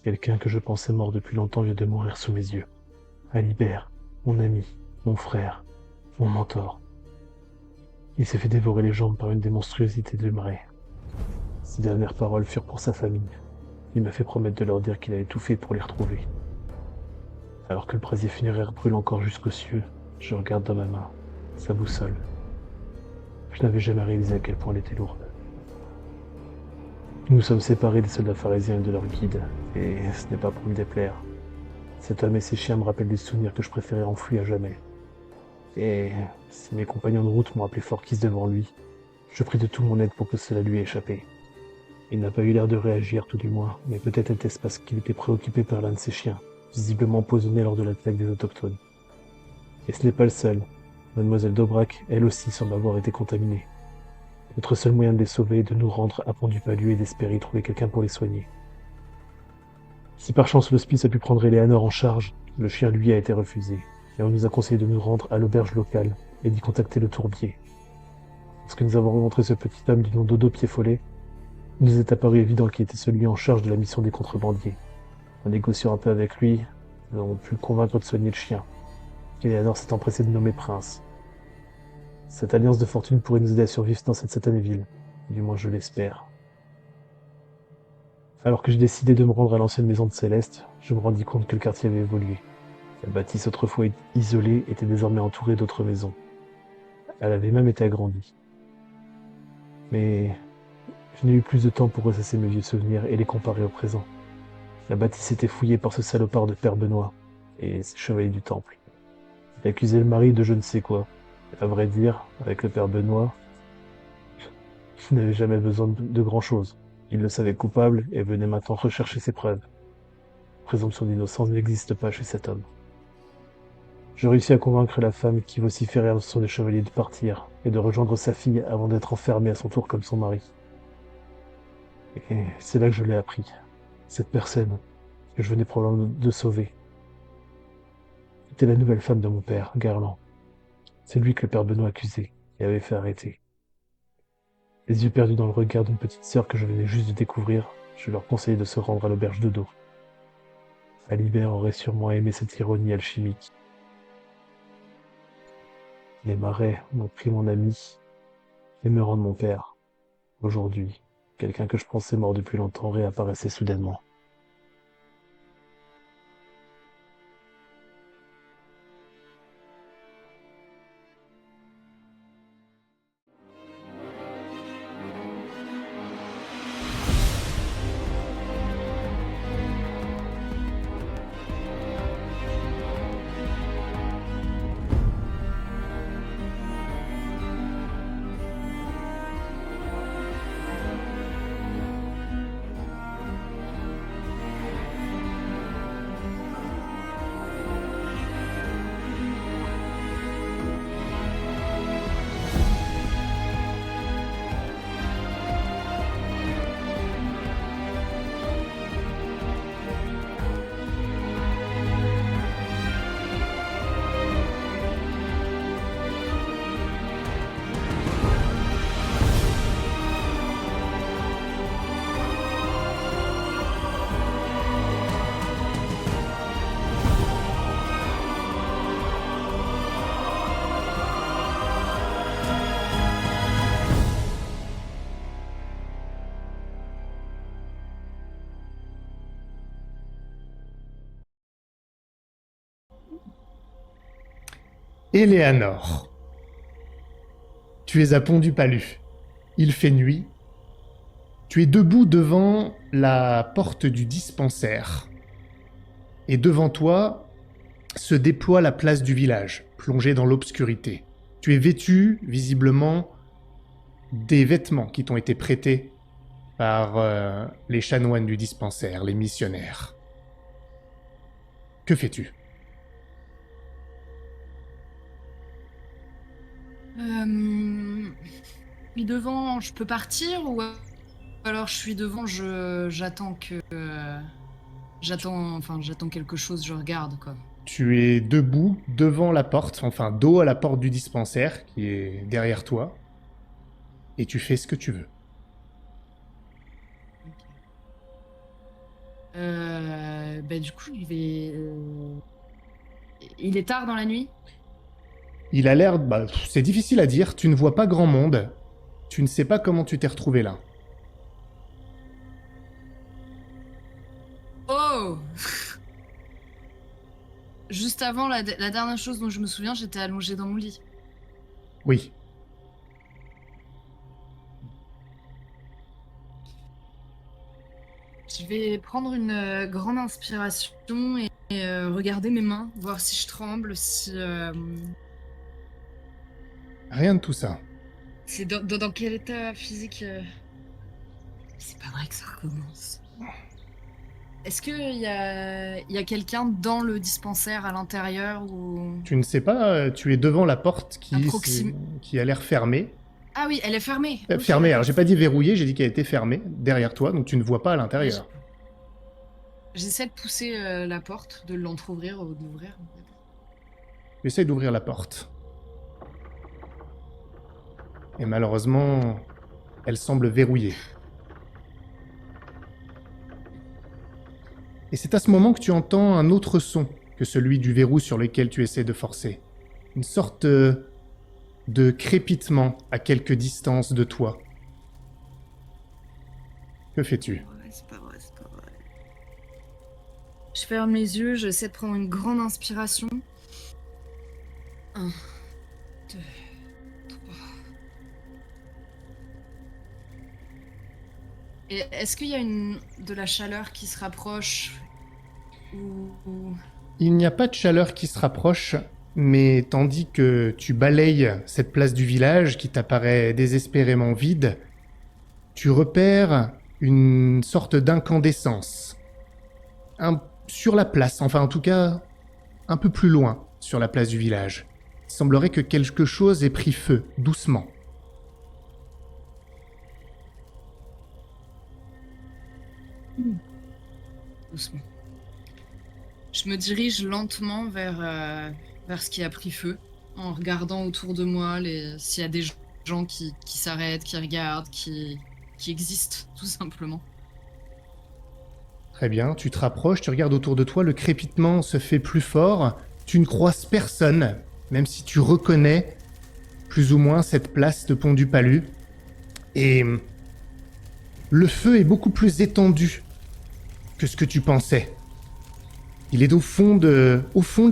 Quelqu'un que je pensais mort depuis longtemps vient de mourir sous mes yeux. Alibert, mon ami, mon frère, mon mentor. Il s'est fait dévorer les jambes par une des monstruosités de marée. Ses dernières paroles furent pour sa famille. Il m'a fait promettre de leur dire qu'il avait tout fait pour les retrouver. Alors que le brasier funéraire brûle encore jusqu'aux cieux, je regarde dans ma main, sa boussole. Je n'avais jamais réalisé à quel point elle était lourde. Nous nous sommes séparés des soldats pharisiens et de leur guide, et ce n'est pas pour me déplaire. Cet homme et ses chiens me rappellent des souvenirs que je préférais enfouis à jamais. Et si mes compagnons de route m'ont appelé Forkis devant lui, je prie de tout mon aide pour que cela lui ait échappé. Il n'a pas eu l'air de réagir, tout du moins, mais peut-être était-ce parce qu'il était préoccupé par l'un de ses chiens, visiblement empoisonné lors de l'attaque des autochtones. Et ce n'est pas le seul. Mademoiselle Dobrak, elle aussi, semble avoir été contaminée. Notre seul moyen de les sauver est de nous rendre à Pont-du-Palu et d'espérer y trouver quelqu'un pour les soigner. Si par chance l'hospice a pu prendre Eleanor en charge, le chien lui a été refusé, et on nous a conseillé de nous rendre à l'auberge locale et d'y contacter le tourbier. Lorsque nous avons rencontré ce petit homme du nom d'Odo Pied-Follet, il nous est apparu évident qu'il était celui en charge de la mission des contrebandiers. En négociant un peu avec lui, nous avons pu le convaincre de soigner le chien. Eleanor s'est empressée de nommer prince. Cette alliance de fortune pourrait nous aider à survivre dans cette satanée ville. Du moins je l'espère. Alors que j'ai décidé de me rendre à l'ancienne maison de Céleste, je me rendis compte que le quartier avait évolué. La bâtisse autrefois isolée était désormais entourée d'autres maisons. Elle avait même été agrandie. Mais je n'ai eu plus de temps pour ressasser mes vieux souvenirs et les comparer au présent. La bâtisse était fouillée par ce salopard de Père Benoît et ses chevaliers du Temple. Il accusait le mari de je ne sais quoi. À vrai dire, avec le Père Benoît, il n'avait jamais besoin de grand-chose. Il le savait coupable et venait maintenant rechercher ses preuves. La présomption d'innocence n'existe pas chez cet homme. Je réussis à convaincre la femme qui vociférait sur les chevaliers de partir et de rejoindre sa fille avant d'être enfermée à son tour comme son mari. Et c'est là que je l'ai appris. Cette personne que je venais probablement de sauver était la nouvelle femme de mon père, Garland. C'est lui que le père Benoît accusait et avait fait arrêter. Les yeux perdus dans le regard d'une petite sœur que je venais juste de découvrir, je leur conseillais de se rendre à l'auberge de dos. Alibert aurait sûrement aimé cette ironie alchimique. Les marais m'ont pris mon ami et me rendent mon père. Aujourd'hui, quelqu'un que je pensais mort depuis longtemps réapparaissait soudainement. Éléanor, tu es à Pont-du-Palu. Il fait nuit. Tu es debout devant la porte du dispensaire. Et devant toi se déploie la place du village, plongée dans l'obscurité. Tu es vêtu, visiblement, des vêtements qui t'ont été prêtés par les chanoines du dispensaire, les missionnaires. Que fais-tu ? Je suis devant, je peux partir ou alors je suis devant, j'attends que j'attends quelque chose, je regarde quoi. Tu es debout devant la porte, enfin dos à la porte du dispensaire qui est derrière toi, et tu fais ce que tu veux. Bah, du coup, je vais... Il est tard dans la nuit? Il a l'air... Bah, c'est difficile à dire, tu ne vois pas grand monde. Tu ne sais pas comment tu t'es retrouvé là. Oh! Juste avant, la dernière chose dont je me souviens, j'étais allongée dans mon lit. Oui. Je vais prendre une grande inspiration et regarder mes mains, voir si je tremble, si... Rien de tout ça. C'est dans quel état physique C'est pas vrai que ça recommence. Est-ce qu'il y a quelqu'un dans le dispensaire à l'intérieur ou... Tu ne sais pas, tu es devant la porte À qui a l'air fermée. Ah oui, elle est fermée. Ok, Fermée, alors d'accord. j'ai pas dit verrouillée, j'ai dit qu'elle était fermée, derrière toi, donc tu ne vois pas à l'intérieur. J'essaie de pousser la porte, de l'entrouvrir ou d'ouvrir. Tu essayes d'ouvrir la porte. Et malheureusement, elle semble verrouillée. Et c'est à ce moment que tu entends un autre son que celui du verrou sur lequel tu essaies de forcer. Une sorte de crépitement à quelque distance de toi. Que fais-tu ? C'est pas vrai. Je ferme les yeux, j'essaie de prendre une grande inspiration. 1, 2, 3. Et est-ce qu'il y a de la chaleur qui se rapproche ou... Il n'y a pas de chaleur qui se rapproche, mais tandis que tu balayes cette place du village qui t'apparaît désespérément vide, tu repères une sorte d'incandescence. Sur la place, enfin en tout cas un peu plus loin sur la place du village. Il semblerait que quelque chose ait pris feu, doucement. Doucement. Je me dirige lentement vers ce qui a pris feu, en regardant autour de moi s'il y a des gens qui s'arrêtent, qui regardent, qui existent, tout simplement. Très bien, tu te rapproches, tu regardes autour de toi, le crépitement se fait plus fort, tu ne croises personne, même si tu reconnais plus ou moins cette place de Pont du Palu. Et le feu est beaucoup plus étendu que ce que tu pensais. Il est au fond de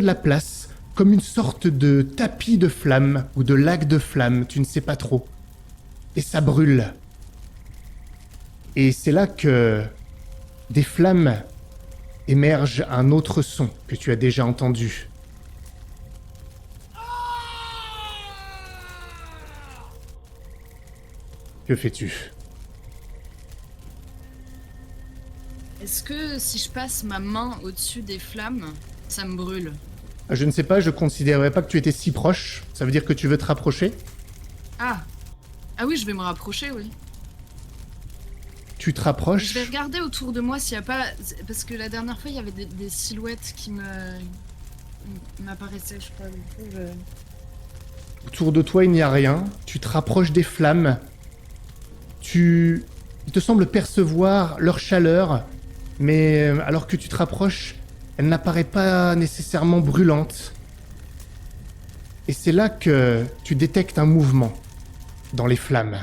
la place, comme une sorte de tapis de flammes ou de lac de flammes, tu ne sais pas trop. Et ça brûle. Et c'est là que des flammes émergent un autre son que tu as déjà entendu. Que fais-tu ? Est-ce que si je passe ma main au-dessus des flammes, ça me brûle? Je ne sais pas, je considérerais pas que tu étais si proche. Ça veut dire que tu veux te rapprocher ? Ah oui, je vais me rapprocher, oui. Tu te rapproches. Je vais regarder autour de moi s'il n'y a pas... Parce que la dernière fois, il y avait des silhouettes qui m'apparaissaient, je sais pas. Autour de toi, il n'y a rien. Tu te rapproches des flammes. Il te semble percevoir leur chaleur, mais alors que tu te rapproches, elle n'apparaît pas nécessairement brûlante. Et c'est là que tu détectes un mouvement dans les flammes.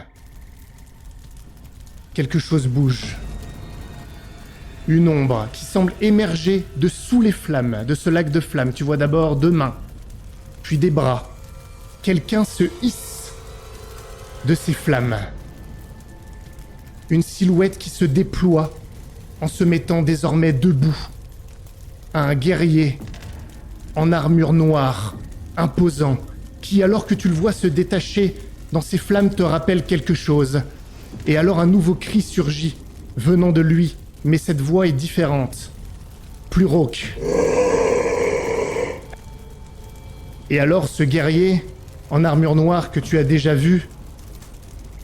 Quelque chose bouge. Une ombre qui semble émerger de sous les flammes, de ce lac de flammes. Tu vois d'abord 2 mains, puis des bras. Quelqu'un se hisse de ces flammes. Une silhouette qui se déploie en se mettant désormais debout. Un guerrier en armure noire, imposant, qui, alors que tu le vois se détacher dans ces flammes, te rappelle quelque chose. Et alors un nouveau cri surgit, venant de lui, mais cette voix est différente, plus rauque. Et alors ce guerrier, en armure noire que tu as déjà vu,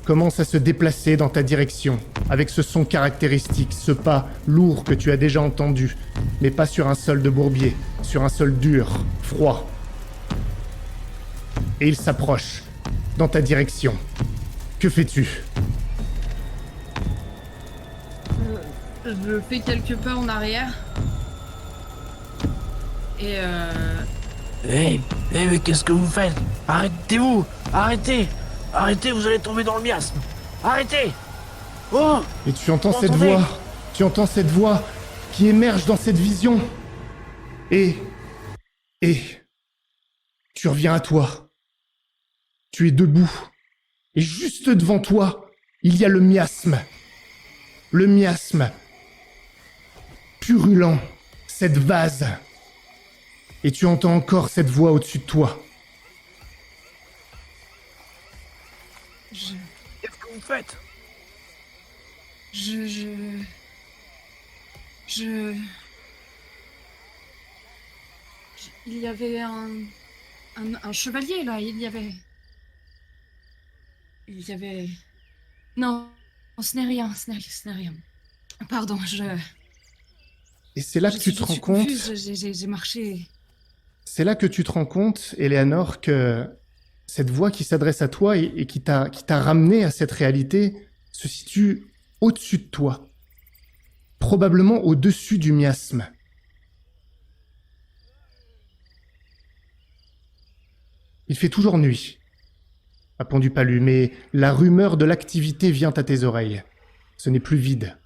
commence à se déplacer dans ta direction, avec ce son caractéristique, ce pas lourd que tu as déjà entendu, mais pas sur un sol de bourbier, sur un sol dur, froid. Et il s'approche, dans ta direction. Que fais-tu ? Je fais quelques pas en arrière Et Mais qu'est-ce que vous faites? Arrêtez-vous! Arrêtez! Arrêtez, vous allez tomber dans le miasme! Arrêtez! Oh! Et tu entends Vous cette entendez? voix. Tu entends cette voix qui émerge dans cette vision. Et tu reviens à toi. Tu es debout. Et juste devant toi, il y a le miasme. Le miasme. Purulent. Cette vase. Et tu entends encore cette voix au-dessus de toi. je... Qu'est-ce que vous faites? Je... Il y avait un chevalier là, il y avait... Non, ce n'est rien, ce n'est rien. Pardon, Et c'est là je que tu suis, te je rends suis compte... confuse, j'ai marché... C'est là que tu te rends compte, Eleanor, que cette voix qui s'adresse à toi et qui t'a ramené à cette réalité se situe au-dessus de toi. Probablement au-dessus du miasme. Il fait toujours nuit, à Pont-du-Palu, mais la rumeur de l'activité vient à tes oreilles. Ce n'est plus vide.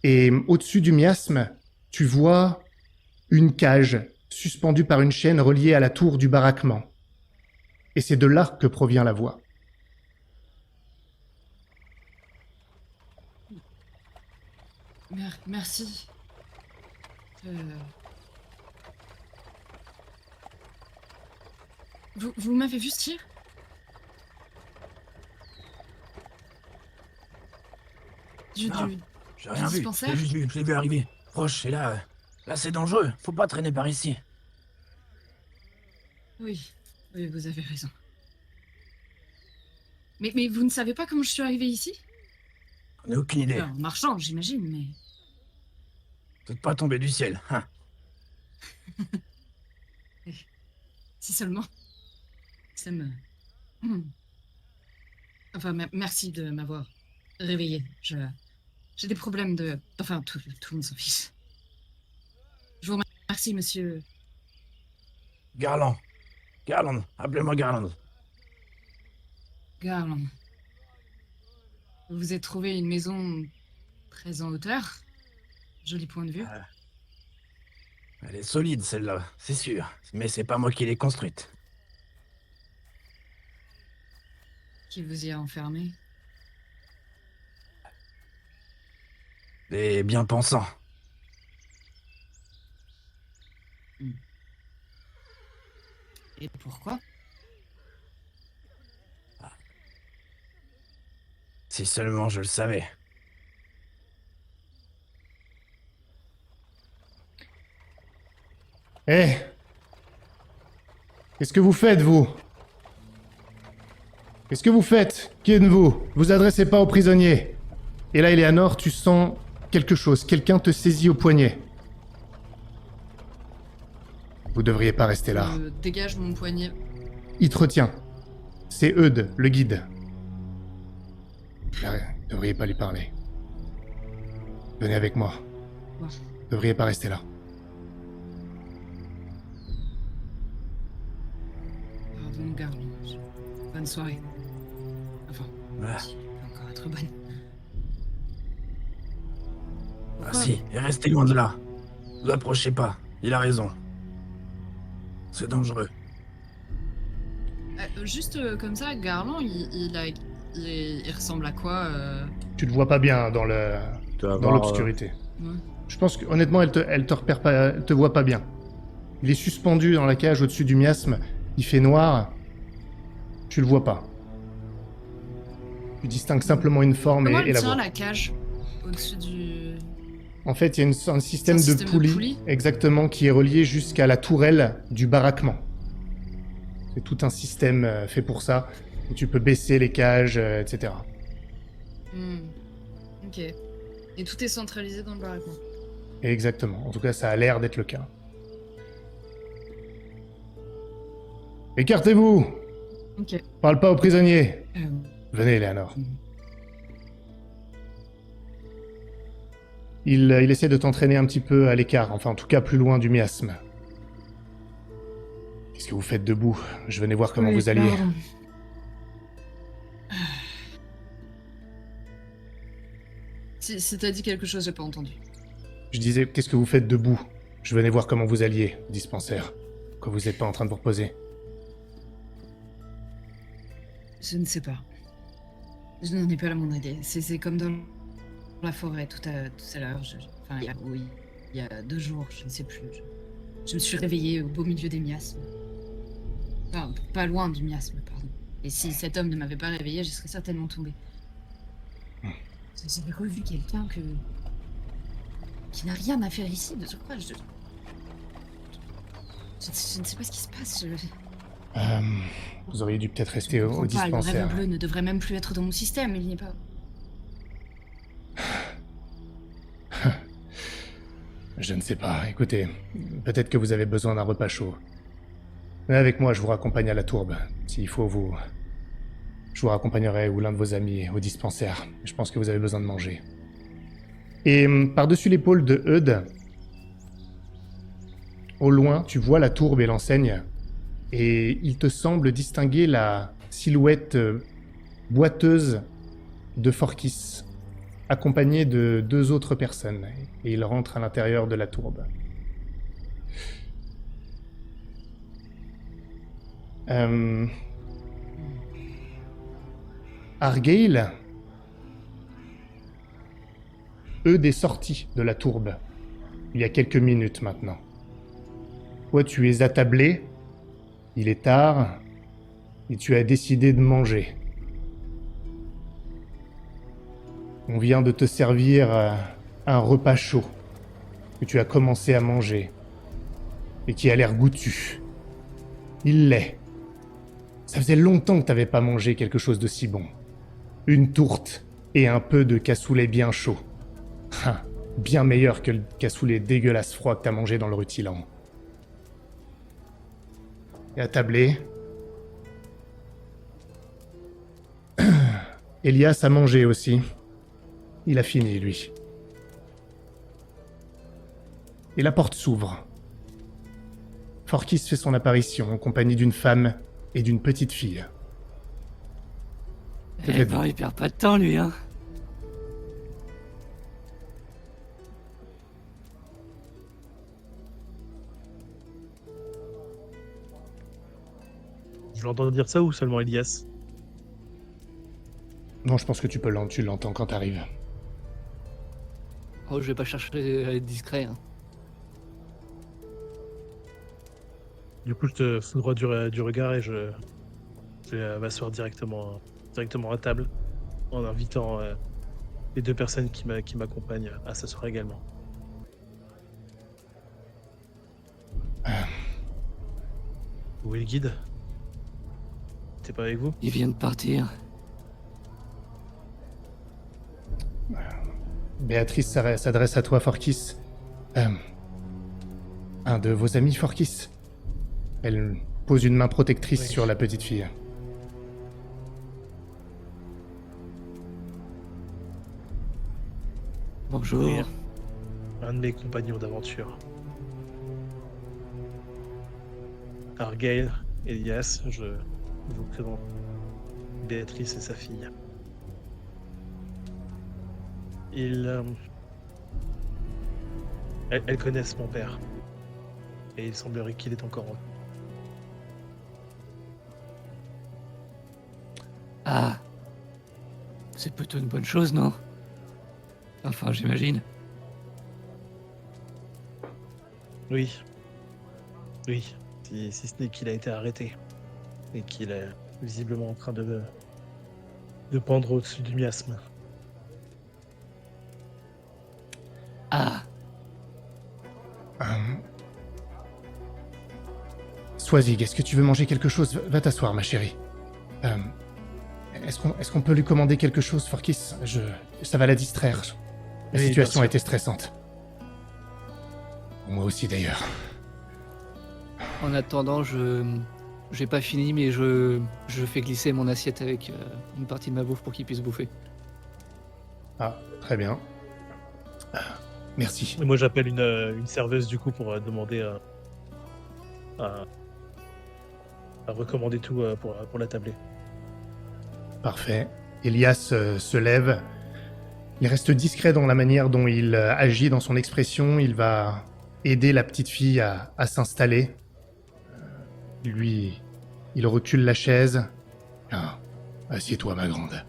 Et au-dessus du miasme, tu vois une cage suspendue par une chaîne reliée à la tour du baraquement. Et c'est de là que provient la voix. Merci. Vous m'avez vu se tirer? Non, Du j'ai rien vu. dispensaire? Je l'ai vu arriver. Proche, et là c'est dangereux. Faut pas traîner par ici. Oui, vous avez raison. Mais vous ne savez pas comment je suis arrivée ici? On n'a aucune idée. En marchant, j'imagine, mais... Peut-être pas tombé du ciel, hein. Si seulement. Ça me... Enfin, merci de m'avoir réveillée. J'ai des problèmes de... Enfin, tout le monde s'en fiche. Je vous remercie, monsieur... Garland. Garland. Appelez-moi Garland. Garland. Vous vous êtes trouvé une maison très en hauteur. Joli point de vue. Elle est solide, celle-là, c'est sûr. Mais c'est pas moi qui l'ai construite. Qui vous y a enfermé? Des bien-pensants. Et pourquoi? Si seulement je le savais. Eh, qu'est-ce que vous faites, vous? Qu'est-ce que vous faites? Qui êtes-vous? Vous adressez pas aux prisonniers. Et là, Eleanor, tu sens quelque chose. Quelqu'un te saisit au poignet. Vous devriez pas rester là. Je dégage mon poignet. Il te retient. C'est Eudes, le guide. Vous devriez pas lui parler. Venez avec moi. Bon. Vous devriez pas rester là. Pardon, Garland. Bonne soirée. Enfin, Ah. si, encore être bonne. Ah Pourquoi si, et restez loin de là. Ne vous approchez pas, il a raison. C'est dangereux. Juste comme ça, Garland, il ressemble à quoi Tu te vois pas bien dans l'obscurité. Ouais. Je pense que honnêtement, elle te repère pas, elle te voit pas bien. Il est suspendu dans la cage au-dessus du miasme. Il fait noir. Tu le vois pas. Tu distingues simplement une forme Comment et elle la tient voix. la cage au-dessus du... En fait, il y a un système, C'est un système de de poulies, poulies exactement, qui est relié jusqu'à la tourelle du baraquement. C'est tout un système fait pour ça. Et tu peux baisser les cages, etc. Ok. Et tout est centralisé dans le baraquement. Exactement. En tout cas, ça a l'air d'être le cas. Écartez-vous! Ok. Parle pas aux prisonniers! Euh, Venez, Eleanor. Il essaie de t'entraîner un petit peu à l'écart, enfin en tout cas plus loin du miasme. Qu'est-ce que vous faites debout? Je venais voir comment Oui, vous alliez. pardon. Si t'as dit quelque chose, j'ai pas entendu. Je disais, qu'est-ce que vous faites debout? Je venais voir comment vous alliez, dispensaire. Quand vous n'êtes pas en train de vous reposer. Je ne sais pas. Je n'en ai pas la moindre idée. C'est comme dans la forêt tout à l'heure. Enfin, il y a 2 jours, je ne sais plus. Je me suis réveillée au beau milieu des miasmes. Enfin, pas loin du miasme, pardon. Et si cet homme ne m'avait pas réveillée, je serais certainement tombée. J'avais revu quelqu'un qui n'a rien à faire ici, de surcroît. Je ne sais pas ce qui se passe. Vous auriez dû peut-être Je rester ne au comprends pas, le dispensaire. rêve bleu ne devrait même plus être dans mon système, il n'y est pas. Je ne sais pas, écoutez, peut-être que vous avez besoin d'un repas chaud. Mais avec moi, je vous raccompagne à la tourbe. S'il faut, je vous raccompagnerai ou l'un de vos amis au dispensaire. Je pense que vous avez besoin de manger. Et par-dessus l'épaule de Eudes, au loin, tu vois la tourbe et l'enseigne, et il te semble distinguer la silhouette boiteuse de Forkis, accompagnée de 2 autres personnes, et il rentre à l'intérieur de la tourbe. Argale, Eudes est sorti de la tourbe, il y a quelques minutes maintenant. Toi, tu es attablé, il est tard, et tu as décidé de manger. On vient de te servir un repas chaud, que tu as commencé à manger, et qui a l'air goûtu. Il l'est. Ça faisait longtemps que t'avais pas mangé quelque chose de si bon. Une tourte et un peu de cassoulet bien chaud. Bien meilleur que le cassoulet dégueulasse froid que t'as mangé dans le rutilant. Et attablé. Elias a mangé aussi. Il a fini, lui. Et la porte s'ouvre. Forkis fait son apparition en compagnie d'une femme et d'une petite fille. Que Eh faites-vous? ben, il perd pas de temps, lui, hein. Je l'entends dire ça ou seulement Elias? Non, je pense que tu l'entends quand t'arrives. Oh, je vais pas chercher à être discret, hein. Du coup, je te foudroie du regard et je vais m'asseoir directement à table en invitant les 2 personnes qui m'accompagnent à s'asseoir également. Où est le guide? T'es pas avec vous? Il vient de partir. Béatrice s'adresse à toi, Forkis. Un de vos amis, Forkis? Elle pose une main protectrice Oui. sur la petite fille. Bonjour. Oui. Un de mes compagnons d'aventure. Argale, Elias, je vous présente Béatrice et sa fille. Elles connaissent mon père. Et il semblerait qu'il est encore en vie. Ah. C'est plutôt une bonne chose, non? Enfin, j'imagine. Oui. Oui. Si ce n'est qu'il a été arrêté. Et qu'il est visiblement en train de pendre au-dessus du miasme. Ah. Swazig, est-ce que tu veux manger quelque chose? Va t'asseoir, ma chérie. Est-ce qu'on peut lui commander quelque chose, Forkis? Ça va la distraire. La Oui, situation bien a été stressante. Moi aussi, d'ailleurs. En attendant, j'ai pas fini, mais je fais glisser mon assiette avec une partie de ma bouffe pour qu'il puisse bouffer. Ah, très bien. Merci. Et moi, j'appelle une serveuse du coup pour demander à recommander tout pour la tablée. Parfait. Elias se lève. Il reste discret dans la manière dont il agit, dans son expression. Il va aider la petite fille à s'installer. Lui, il recule la chaise. Ah, assieds-toi, ma grande.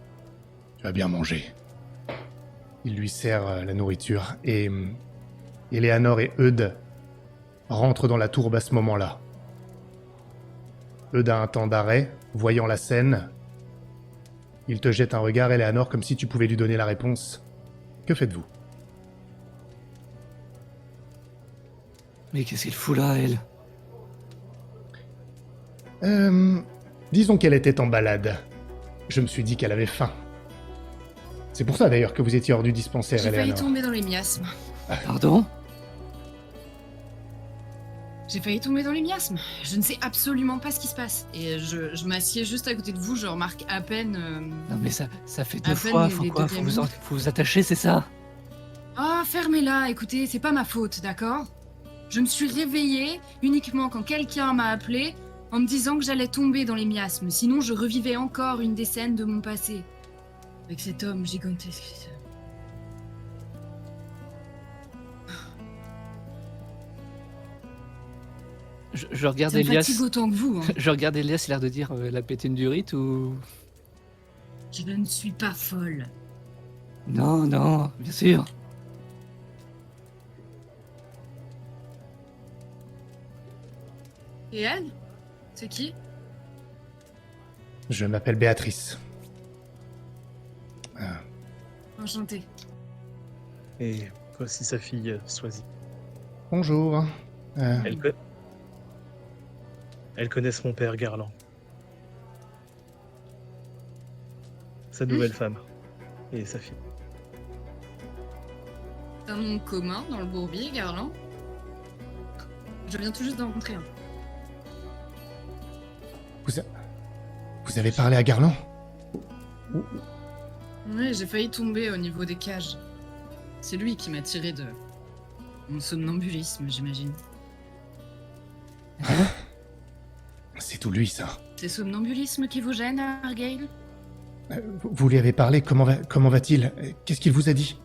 Tu vas bien manger. Il lui sert la nourriture. Et Eleanor et Eudes rentrent dans la tourbe à ce moment-là. Eudes a un temps d'arrêt, voyant la scène. Il te jette un regard, Eleanor, comme si tu pouvais lui donner la réponse. Que faites-vous? Mais qu'est-ce qu'il fout là, elle? Disons qu'elle était en balade. Je me suis dit qu'elle avait faim. C'est pour ça d'ailleurs que vous étiez hors du dispensaire, J'ai failli Eleanor. tomber dans les miasmes. Pardon? J'ai failli tomber dans les miasmes. Je ne sais absolument pas ce qui se passe. Et je m'assieds juste à côté de vous, je remarque à peine... Non mais ça fait à deux peine fois, les faut deux quoi? Faut gamines. faut vous attacher, c'est ça? Ah, fermez-la, écoutez, c'est pas ma faute, d'accord? Je me suis réveillée uniquement quand quelqu'un m'a appelé en me disant que j'allais tomber dans les miasmes. Sinon, je revivais encore une des scènes de mon passé. Avec cet homme gigantesque. Je regarde Ça me Elias. fatigue autant que vous, hein. Je regarde Elias, il a l'air de dire la pétine du rite ou... Je ne suis pas folle. Non, non, bien sûr. Et elle? C'est qui? Je m'appelle Béatrice. Enchantée. Et voici sa fille, Swazik. Bonjour. Elles connaissent mon père, Garland. Sa nouvelle femme. Et sa fille. C'est un nom commun dans le bourbier, Garland. Je viens tout juste d'en rencontrer un. Vous avez parlé à Garland? Ouais, j'ai failli tomber au niveau des cages. C'est lui qui m'a tiré de mon somnambulisme, j'imagine. C'est tout lui, ça. C'est somnambulisme qui vous gêne, Argyle? Vous lui avez parlé, comment va-t-il? Qu'est-ce qu'il vous a dit?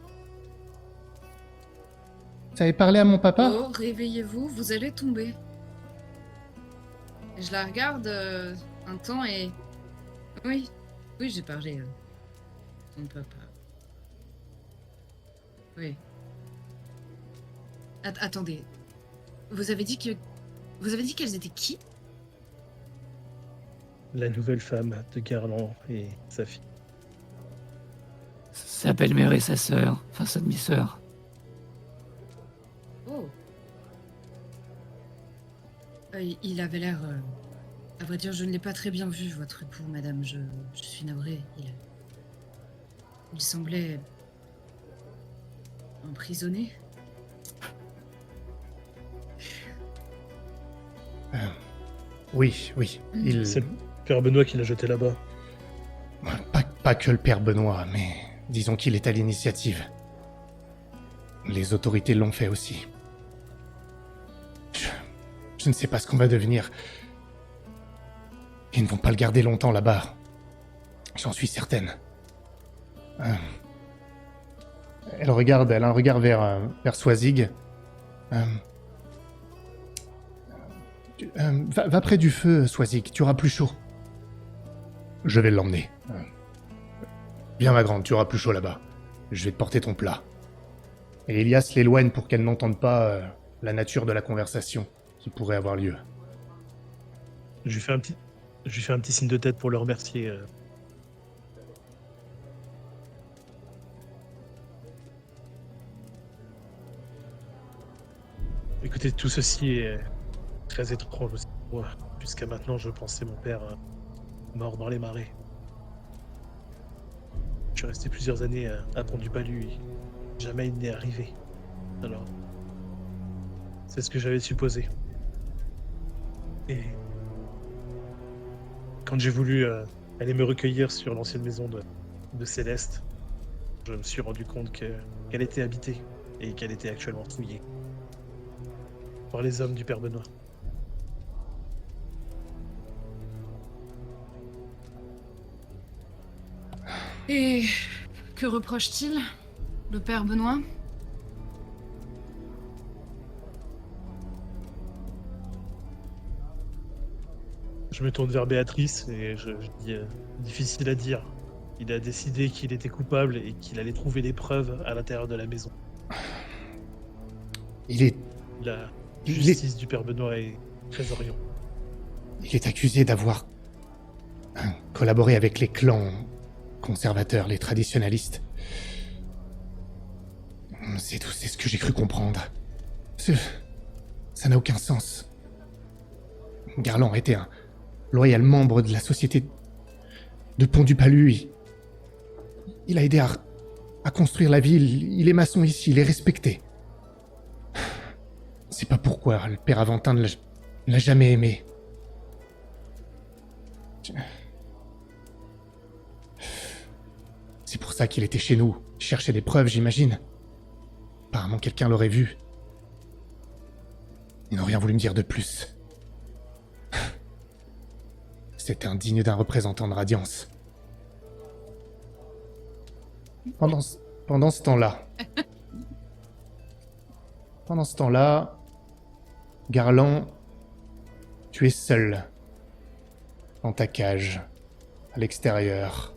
Vous avez parlé à mon papa? Oh, réveillez-vous, vous allez tomber. Et je la regarde un temps et... Oui, j'ai parlé à mon papa. Oui. Attendez. Vous avez dit qu'elles étaient qui? La nouvelle femme de Garland et sa fille. Sa belle-mère et sa sœur, enfin sa demi-sœur. Oh. Il avait l'air... À vrai dire, je ne l'ai pas très bien vu, votre époux, madame. Je suis navrée. Il semblait... emprisonné. Oui. C'est le père Benoît qui l'a jeté là-bas. Pas que le père Benoît, mais disons qu'il est à l'initiative. Les autorités l'ont fait aussi. Je ne sais pas ce qu'on va devenir. Ils ne vont pas le garder longtemps là-bas. J'en suis certaine. Elle a un regard vers Swazik. Va près du feu, Swazik, tu auras plus chaud. Je vais l'emmener. Viens, ma grande, tu auras plus chaud là-bas. Je vais te porter ton plat. Et Elias l'éloigne pour qu'elle n'entende pas la nature de la conversation qui pourrait avoir lieu. Je lui fais un petit signe de tête pour le remercier. Écoutez, tout ceci est très étrange aussi pour moi. Jusqu'à maintenant, je pensais mon père mort dans les marais. Je suis resté plusieurs années à Pont du Palu et jamais il n'est arrivé. Alors, c'est ce que j'avais supposé. Et quand j'ai voulu aller me recueillir sur l'ancienne maison de Céleste, je me suis rendu compte qu'elle était habitée et qu'elle était actuellement fouillée par les hommes du Père Benoît. Et que reproche-t-il, le père Benoît? Je me tourne vers Béatrice et je dis difficile à dire. Il a décidé qu'il était coupable et qu'il allait trouver des preuves à l'intérieur de la maison. Il est, La Il justice du Père Benoît est très orientée. il est accusé d'avoir collaboré avec les clans conservateurs, les traditionalistes. C'est tout, c'est ce que j'ai cru comprendre. Ça n'a aucun sens. Garland était un loyal membre de la société de Pont-du-Palu. Il a aidé à construire la ville. Il est maçon ici, il est respecté. C'est pas pourquoi le père Aventin ne l'a jamais aimé. C'est pour ça qu'il était chez nous. Il cherchait des preuves, j'imagine. Apparemment, quelqu'un l'aurait vu. Ils n'ont rien voulu me dire de plus. C'était indigne d'un représentant de Radiance. Pendant ce temps-là... Pendant ce temps-là... Garland... Tu es seul. Dans ta cage. À l'extérieur.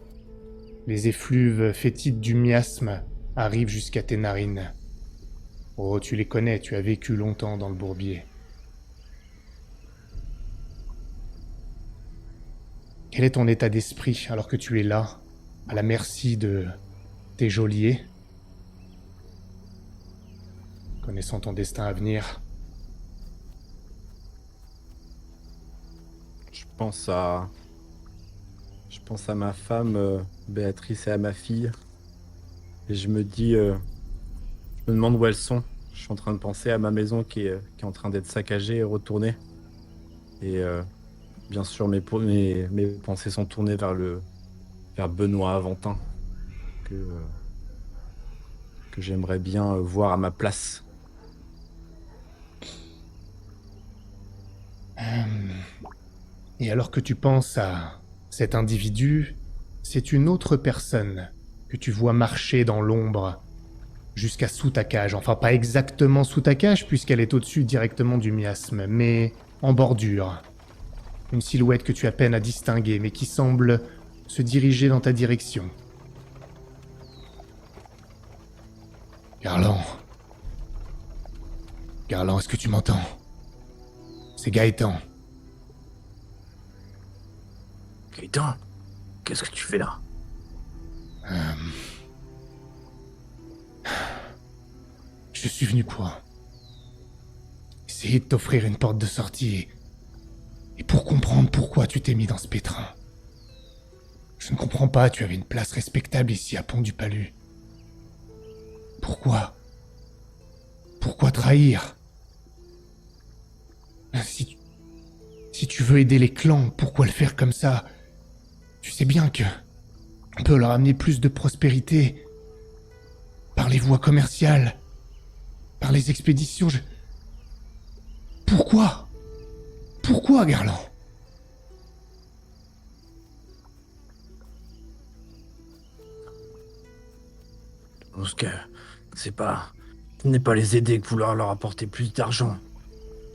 Les effluves fétides du miasme arrivent jusqu'à tes narines. Oh, tu les connais, tu as vécu longtemps dans le bourbier. Quel est ton état d'esprit alors que tu es là, à la merci de tes geôliers? Connaissant ton destin à venir. Je pense à ma femme, Béatrice, et à ma fille. Et je me dis... je me demande où elles sont. Je suis en train de penser à ma maison qui est en train d'être saccagée et retournée. Et bien sûr, mes pensées sont tournées vers Benoît Aventin, que j'aimerais bien voir à ma place. Et alors que tu penses à cet individu, c'est une autre personne que tu vois marcher dans l'ombre jusqu'à sous ta cage. Enfin, pas exactement sous ta cage, puisqu'elle est au-dessus directement du miasme, mais en bordure. Une silhouette que tu as peine à distinguer, mais qui semble se diriger dans ta direction. Garland, est-ce que tu m'entends? C'est Gaëtan. Gaëtan, qu'est-ce que tu fais là? Je suis venu pour essayer de t'offrir une porte de sortie et pour comprendre pourquoi tu t'es mis dans ce pétrin. Je ne comprends pas, tu avais une place respectable ici à Pont-du-Palu. Pourquoi? Pourquoi trahir? Si tu veux aider les clans, pourquoi le faire comme ça? Tu sais bien que on peut leur amener plus de prospérité par les voies commerciales, par les expéditions. Pourquoi? Pourquoi, Garland? Parce que ce n'est pas les aider que vouloir leur apporter plus d'argent.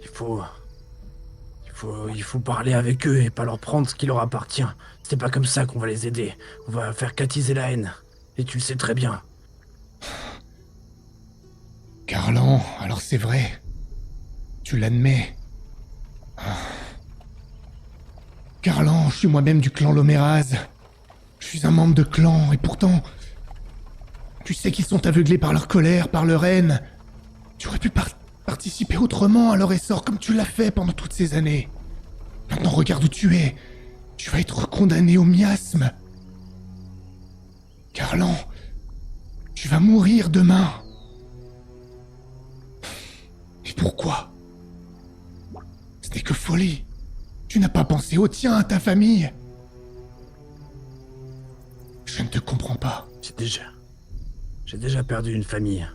Il faut parler avec eux et pas leur prendre ce qui leur appartient. C'est pas comme ça qu'on va les aider. On va faire qu'attiser la haine. Et tu le sais très bien. Garland, alors c'est vrai. Tu l'admets. Garland, je suis moi-même du clan Loméraz. Je suis un membre de clan, et pourtant... Tu sais qu'ils sont aveuglés par leur colère, par leur haine. Tu aurais pu participer autrement à leur essor comme tu l'as fait pendant toutes ces années. Maintenant, regarde où tu es. Tu vas être condamné au miasme. Garland, tu vas mourir demain. Et pourquoi? Ce n'est que folie. Tu n'as pas pensé au tien, à ta famille. Je ne te comprends pas. J'ai déjà perdu une famille.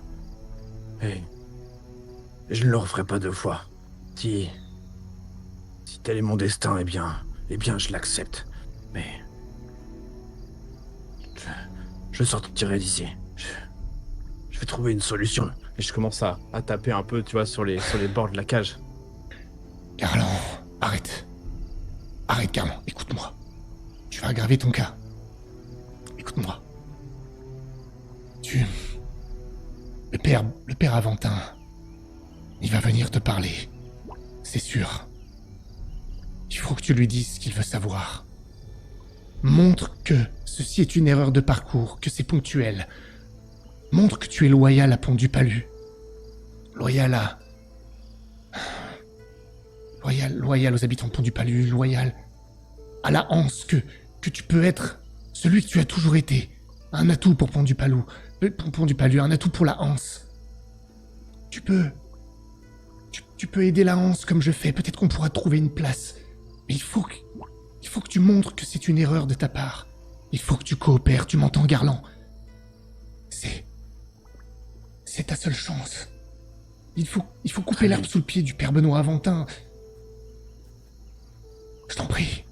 Et je ne le referai pas 2 fois. Si tel est mon destin, eh bien, je l'accepte. Mais je sortirai d'ici. Je vais trouver une solution. Et je commence à taper un peu, tu vois, sur les bords de la cage. Garland, arrête. Arrête, Garland, écoute-moi. Tu vas aggraver ton cas. Écoute-moi. Le père Aventin, il va venir te parler. C'est sûr. Il faut que tu lui dises ce qu'il veut savoir. Montre que ceci est une erreur de parcours, que c'est ponctuel. Montre que tu es loyal à Pont-du-Palu. Loyal aux habitants de Pont-du-Palu, loyal à la Hanse, que tu peux être celui que tu as toujours été. Un atout pour Pont-du-Palu, un atout pour la Hanse. Tu peux aider la Hanse comme je fais, peut-être qu'on pourra trouver une place. Mais il faut que tu montres que c'est une erreur de ta part. Il faut que tu coopères, tu m'entends, Garland? C'est ta seule chance. Il faut couper l'herbe sous le pied du père Benoît Aventin. Je t'en prie.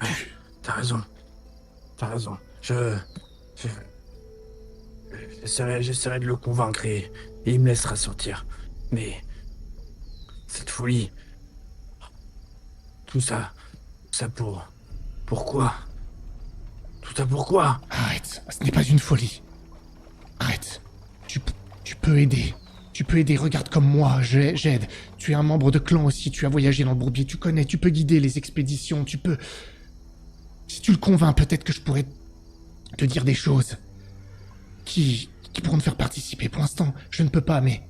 Ouais, t'as raison. J'essaierai de le convaincre et il me laissera sortir. Mais cette folie, tout ça pourquoi? Tout ça pourquoi? Arrête, ce n'est pas une folie. Arrête. Tu peux aider. Tu peux aider, regarde comme moi, j'aide. Tu es un membre de clan aussi, tu as voyagé dans le bourbier, tu connais, tu peux guider les expéditions, tu peux... Si tu le convaincs, peut-être que je pourrais te dire des choses qui pourront te faire participer. Pour l'instant, je ne peux pas, mais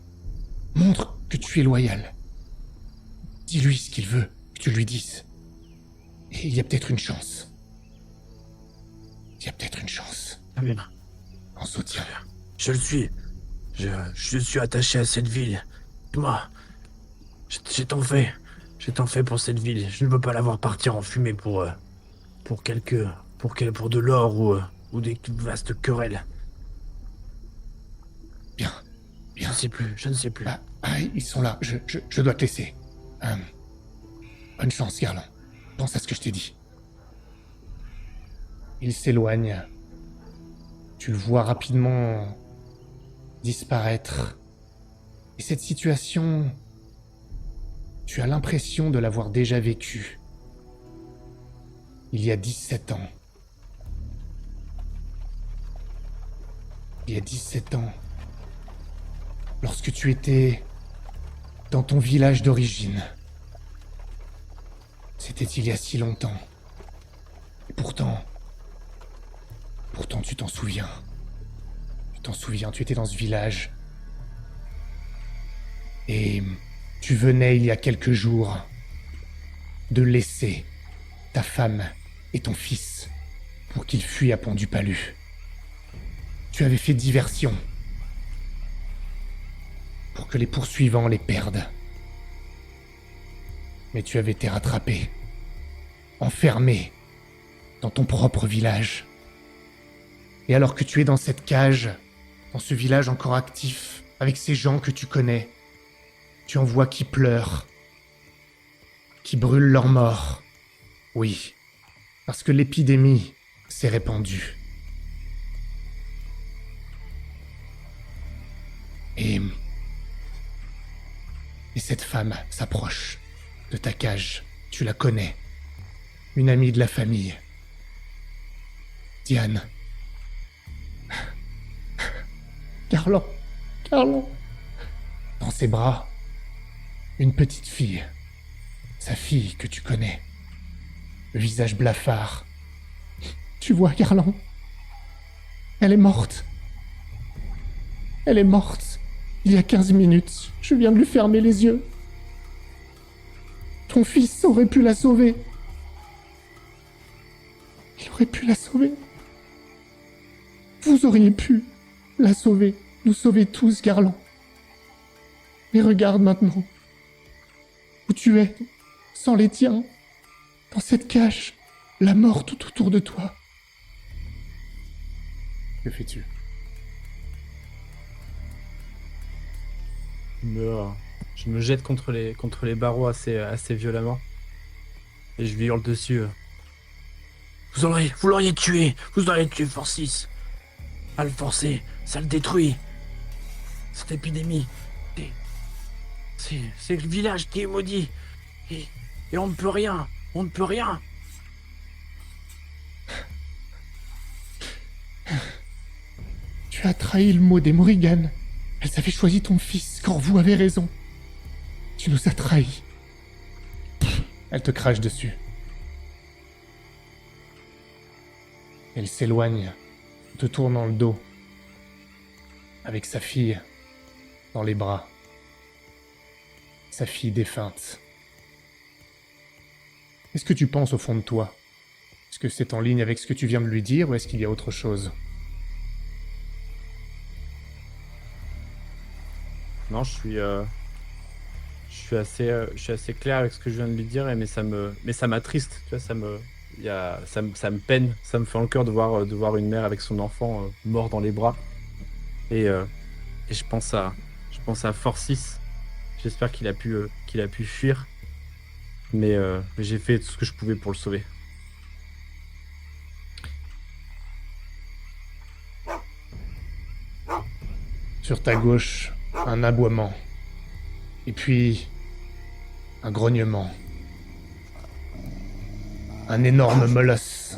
montre que tu es loyal. Dis-lui ce qu'il veut, que tu lui dises. Et il y a peut-être une chance. Très bien. On soutient. Je le suis. Je suis attaché à cette ville. Moi, j'ai tant fait. J'ai tant fait pour cette ville. Je ne veux pas la voir partir en fumée pour de l'or ou des vastes querelles. Bien. Je ne sais plus. Ils sont là, je dois te laisser. Bonne chance, Garland. Pense à ce que je t'ai dit. Il s'éloigne. Tu le vois rapidement disparaître. Et cette situation, tu as l'impression de l'avoir déjà vécue. Il y a 17 ans. Il y a 17 ans. Lorsque tu étais dans ton village d'origine. C'était il y a si longtemps. Et pourtant tu t'en souviens. Tu étais dans ce village. Et tu venais il y a quelques jours de laisser ta femme et ton fils pour qu'ils fuient à Pont-du-Palu. Tu avais fait diversion pour que les poursuivants les perdent. Mais tu avais été rattrapé, enfermé dans ton propre village. Et alors que tu es dans cette cage, dans ce village encore actif, avec ces gens que tu connais, tu en vois qui pleurent, qui brûlent leur mort. Oui, parce que l'épidémie s'est répandue. Et cette femme s'approche de ta cage. Tu la connais. Une amie de la famille. Diane. Garland. Dans ses bras, une petite fille. Sa fille que tu connais. Le visage blafard. Tu vois, Garland? Elle est morte. Il y a 15 minutes. Je viens de lui fermer les yeux. Ton fils aurait pu la sauver. Il aurait pu la sauver. Vous auriez pu la sauver. Nous sauver tous, Garland. Mais regarde maintenant. Où tu es, sans les tiens. Dans cette cage. La mort tout autour de toi. Que fais-tu? Je me jette contre les barreaux assez violemment. Et je lui hurle dessus. Vous l'auriez tué. Vous l'auriez tué, Forcis. À le forcer, ça le détruit. Cette épidémie. C'est c'est le village qui est maudit. Et on ne peut rien. On ne peut rien. Tu as trahi le mot des Morrigan. Elles avaient choisi ton fils, quand vous avez raison. Tu nous as trahis. Elle te crache dessus. Elle s'éloigne, te tournant le dos, avec sa fille dans les bras. Sa fille défunte. Qu'est-ce que tu penses au fond de toi? Est-ce que c'est en ligne avec ce que tu viens de lui dire ou est-ce qu'il y a autre chose? Non, je suis assez clair avec ce que je viens de lui dire, mais ça m'attriste, tu vois, ça me peine, ça me fait le cœur de voir une mère avec son enfant mort dans les bras. Et je pense à Forcis. J'espère qu'il a pu fuir, mais j'ai fait tout ce que je pouvais pour le sauver. Sur ta gauche, un aboiement. Et puis, un grognement. Un énorme molosse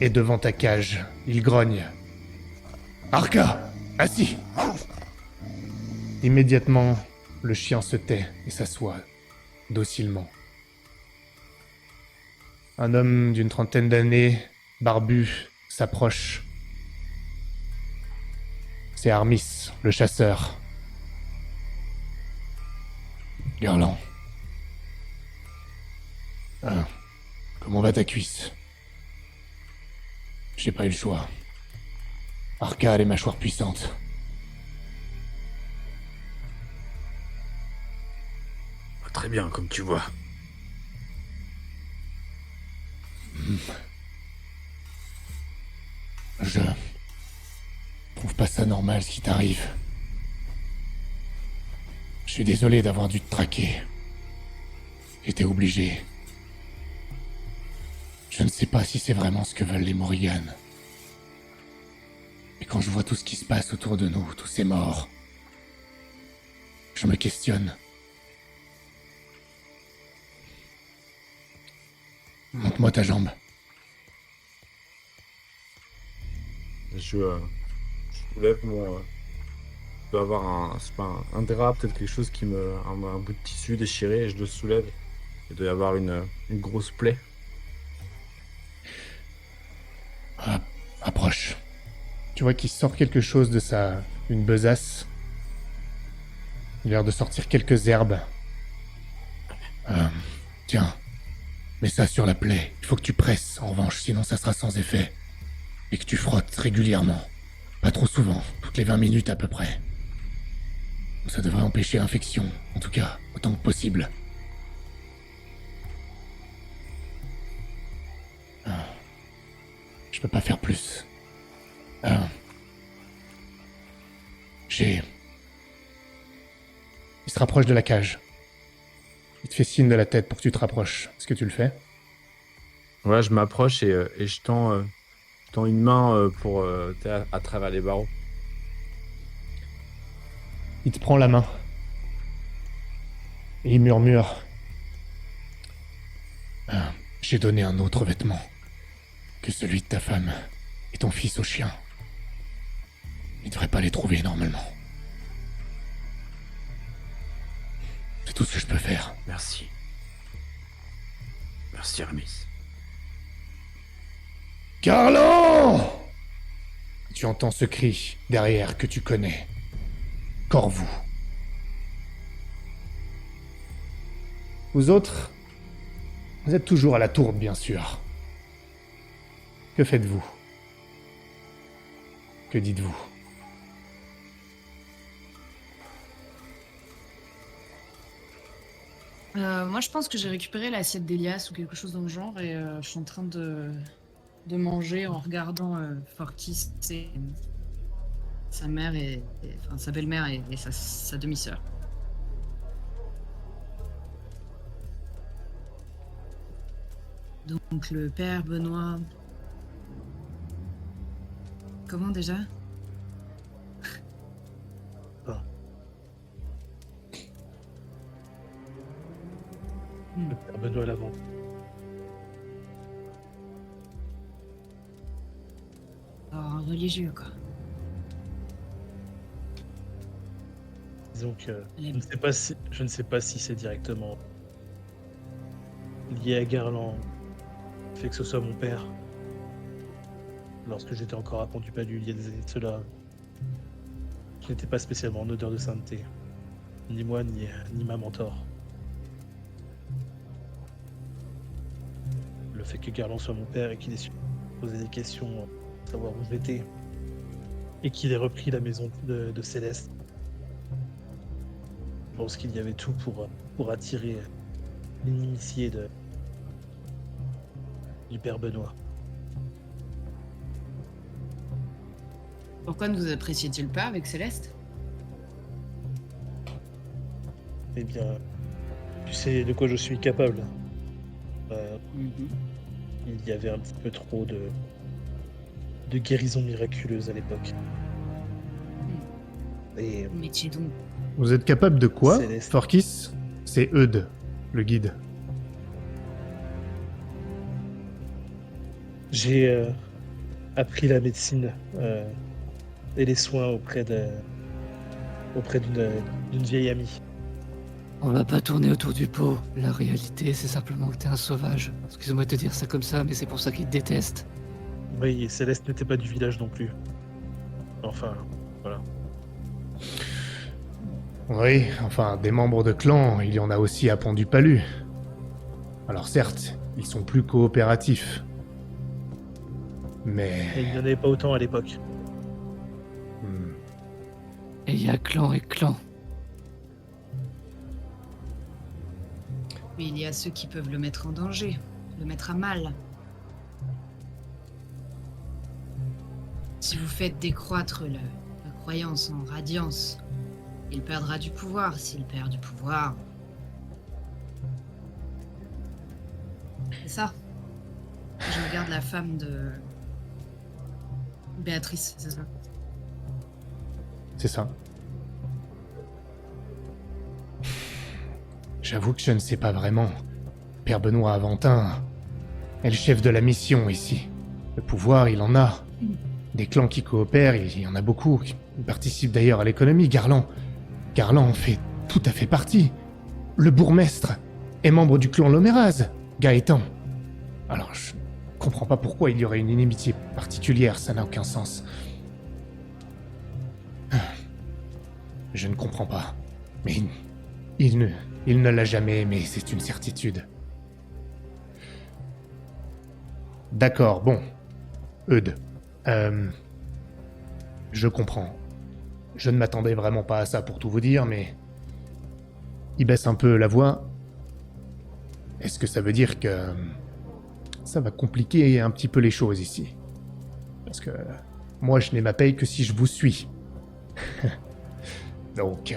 est devant ta cage. Il grogne. Arca, assis! Immédiatement, le chien se tait et s'assoit, docilement. Un homme d'une trentaine d'années, barbu, s'approche. C'est Armis, le chasseur. Garland. Ah, comment va ta cuisse? J'ai pas eu le choix. Arca a les mâchoires puissantes. Très bien, comme tu vois. Je trouve pas ça normal ce qui t'arrive. Je suis désolé d'avoir dû te traquer. J'étais obligé. Je ne sais pas si c'est vraiment ce que veulent les Morrigan. Mais quand je vois tout ce qui se passe autour de nous, tous ces morts, je me questionne. Montre-moi ta jambe. Je soulève mon... Je dois avoir c'est pas un drap, peut-être quelque chose un bout de tissu déchiré, et je le soulève. Il doit y avoir une grosse plaie. Ah, approche. Tu vois qu'il sort quelque chose de une besace. Il a l'air de sortir quelques herbes. Tiens. Mets ça sur la plaie. Il faut que tu presses, en revanche, sinon ça sera sans effet. Et que tu frottes régulièrement. Pas trop souvent, toutes les 20 minutes à peu près. Ça devrait empêcher l'infection, en tout cas, autant que possible. Je peux pas faire plus. Il se rapproche de la cage. Il te fait signe de la tête pour que tu te rapproches. Est-ce que tu le fais? Ouais, je m'approche et je tends une main à travers les barreaux. Il te prend la main. Et il murmure. J'ai donné un autre vêtement que celui de ta femme et ton fils au chien. Il devrait pas les trouver normalement. C'est tout ce que je peux faire. Merci. Merci, Armis. Garland! Tu entends ce cri derrière que tu connais. Corvou. Vous autres, vous êtes toujours à la tourbe, bien sûr. Que faites-vous? Que dites-vous? Moi, je pense que j'ai récupéré l'assiette d'Elias ou quelque chose dans le genre et je suis en train de de manger en regardant Forkis et sa mère enfin sa belle-mère et sa demi-sœur. Donc le père Benoît. Comment déjà? Ah. Le père Benoît Lavant. Oh, religieux quoi. Disons que Les- je ne sais pas si c'est directement lié à Garland, le fait que ce soit mon père. Lorsque j'étais encore à Pont-du-Palu, il y a des années de cela, je n'étais pas spécialement en odeur de sainteté. Ni moi, ni ma mentor. Le fait que Garland soit mon père et qu'il ait su poser des questions, savoir où j'étais, et qu'il ait repris la maison de Céleste. Je pense qu'il y avait tout pour attirer l'initié du père Benoît. Pourquoi ne vous appréciez-t-il pas avec Céleste? Eh bien, tu sais de quoi je suis capable. Il y avait un petit peu trop de guérisons miraculeuses à l'époque. Et Mais tu es donc. Vous êtes capable de quoi, Céleste. Forkis? C'est Eudes, le guide. j'ai appris la médecine et les soins auprès d'une vieille amie. On va pas tourner autour du pot. La réalité, c'est simplement que t'es un sauvage. Excuse-moi de te dire ça comme ça, mais c'est pour ça qu'ils te détestent. Oui, et Céleste n'était pas du village non plus. Enfin, voilà. Oui, enfin, des membres de clan, il y en a aussi à Pont-du-Palu. Alors certes, ils sont plus coopératifs. Mais... Et il n'y en avait pas autant à l'époque. hmm, Et il y a clan et clan. Mais il y a ceux qui peuvent le mettre en danger, le mettre à mal. Si vous faites décroître la croyance en radiance, il perdra du pouvoir. S'il perd du pouvoir... C'est ça. Je regarde la femme de... Béatrice, c'est ça. c'est ça. J'avoue que je ne sais pas vraiment. Père Benoît Aventin est le chef de la mission ici. Le pouvoir, il en a. Des clans qui coopèrent, il y en a beaucoup. Qui participent d'ailleurs à l'économie. Garland en fait tout à fait partie. Le bourgmestre est membre du clan Loméraz, Gaëtan. Alors, je comprends pas pourquoi il y aurait une inimitié particulière, ça n'a aucun sens. Je ne comprends pas. Mais il ne l'a jamais aimé, c'est une certitude. D'accord, bon. Eudes. Je comprends. Je ne m'attendais vraiment pas à ça pour tout vous dire, mais... Il baisse un peu la voix. Est-ce que ça veut dire que... ça va compliquer un petit peu les choses ici? Parce que... moi, je n'ai ma paye que si je vous suis. Donc,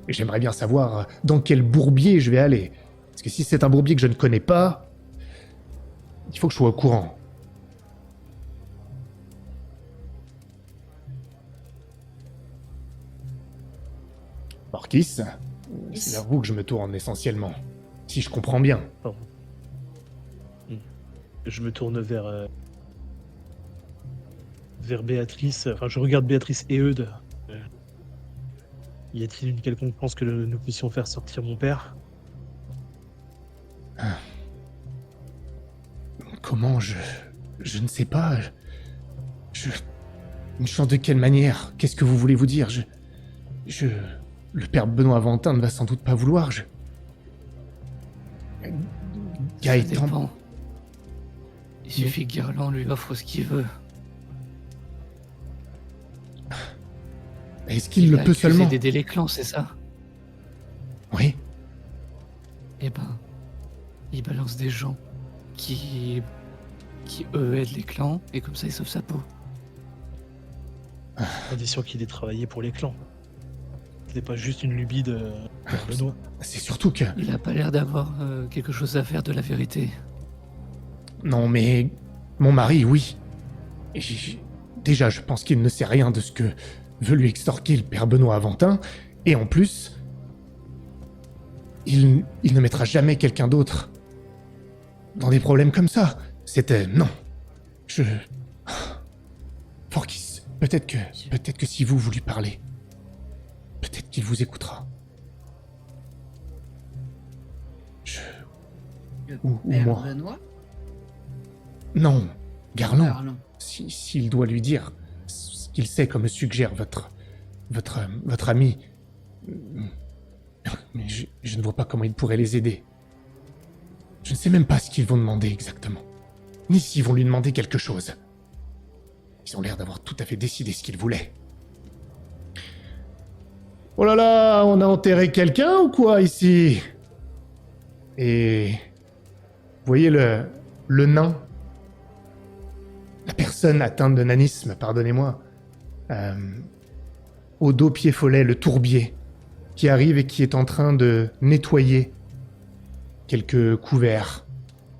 j'aimerais bien savoir dans quel bourbier je vais aller. Parce que si c'est un bourbier que je ne connais pas, il faut que je sois au courant. Marquis, c'est vers vous que je me tourne essentiellement. Si je comprends bien. Pardon. Je me tourne vers Béatrice. Enfin, je regarde Béatrice et Eudes. Y a-t-il une quelconque chance que nous puissions faire sortir mon père? Comment je ne sais pas. Une chance de quelle manière? Qu'est-ce que vous voulez vous dire? Le père Benoît Aventin ne va sans doute pas vouloir. Ça Gaëtan. dépend. Il suffit que Garland lui offre ce qu'il veut. Est-ce qu'il Il le l'a peut accusé seulement? d'aider les clans, c'est ça? Oui. Eh ben, il balance des gens qui qui eux aident les clans, et comme ça il sauve sa peau. À condition qu'il ait travaillé pour les clans. C'était pas juste une lubie de Benoît. C'est surtout que... Il a pas l'air d'avoir quelque chose à faire de la vérité. Non, mais... Mon mari, oui. Et déjà, je pense qu'il ne sait rien de ce que veut lui extorquer le père Benoît Aventin. Et en plus... Il ne mettra jamais quelqu'un d'autre dans des problèmes comme ça. C'était... Non. Forkis, peut-être que si vous lui parlez, peut-être qu'il vous écoutera. Le Ou père moi. Benoît. Non, Garland. Garland. S'il doit lui dire ce qu'il sait comme suggère votre ami... Mais je ne vois pas comment il pourrait les aider. Je ne sais même pas ce qu'ils vont demander exactement. Ni s'ils vont lui demander quelque chose. Ils ont l'air d'avoir tout à fait décidé ce qu'ils voulaient. Oh là là, on a enterré quelqu'un ou quoi ici? Et... Vous voyez le nain? La personne atteinte de nanisme, pardonnez-moi. Au dos pied follet, le tourbier, qui arrive et qui est en train de nettoyer quelques couverts,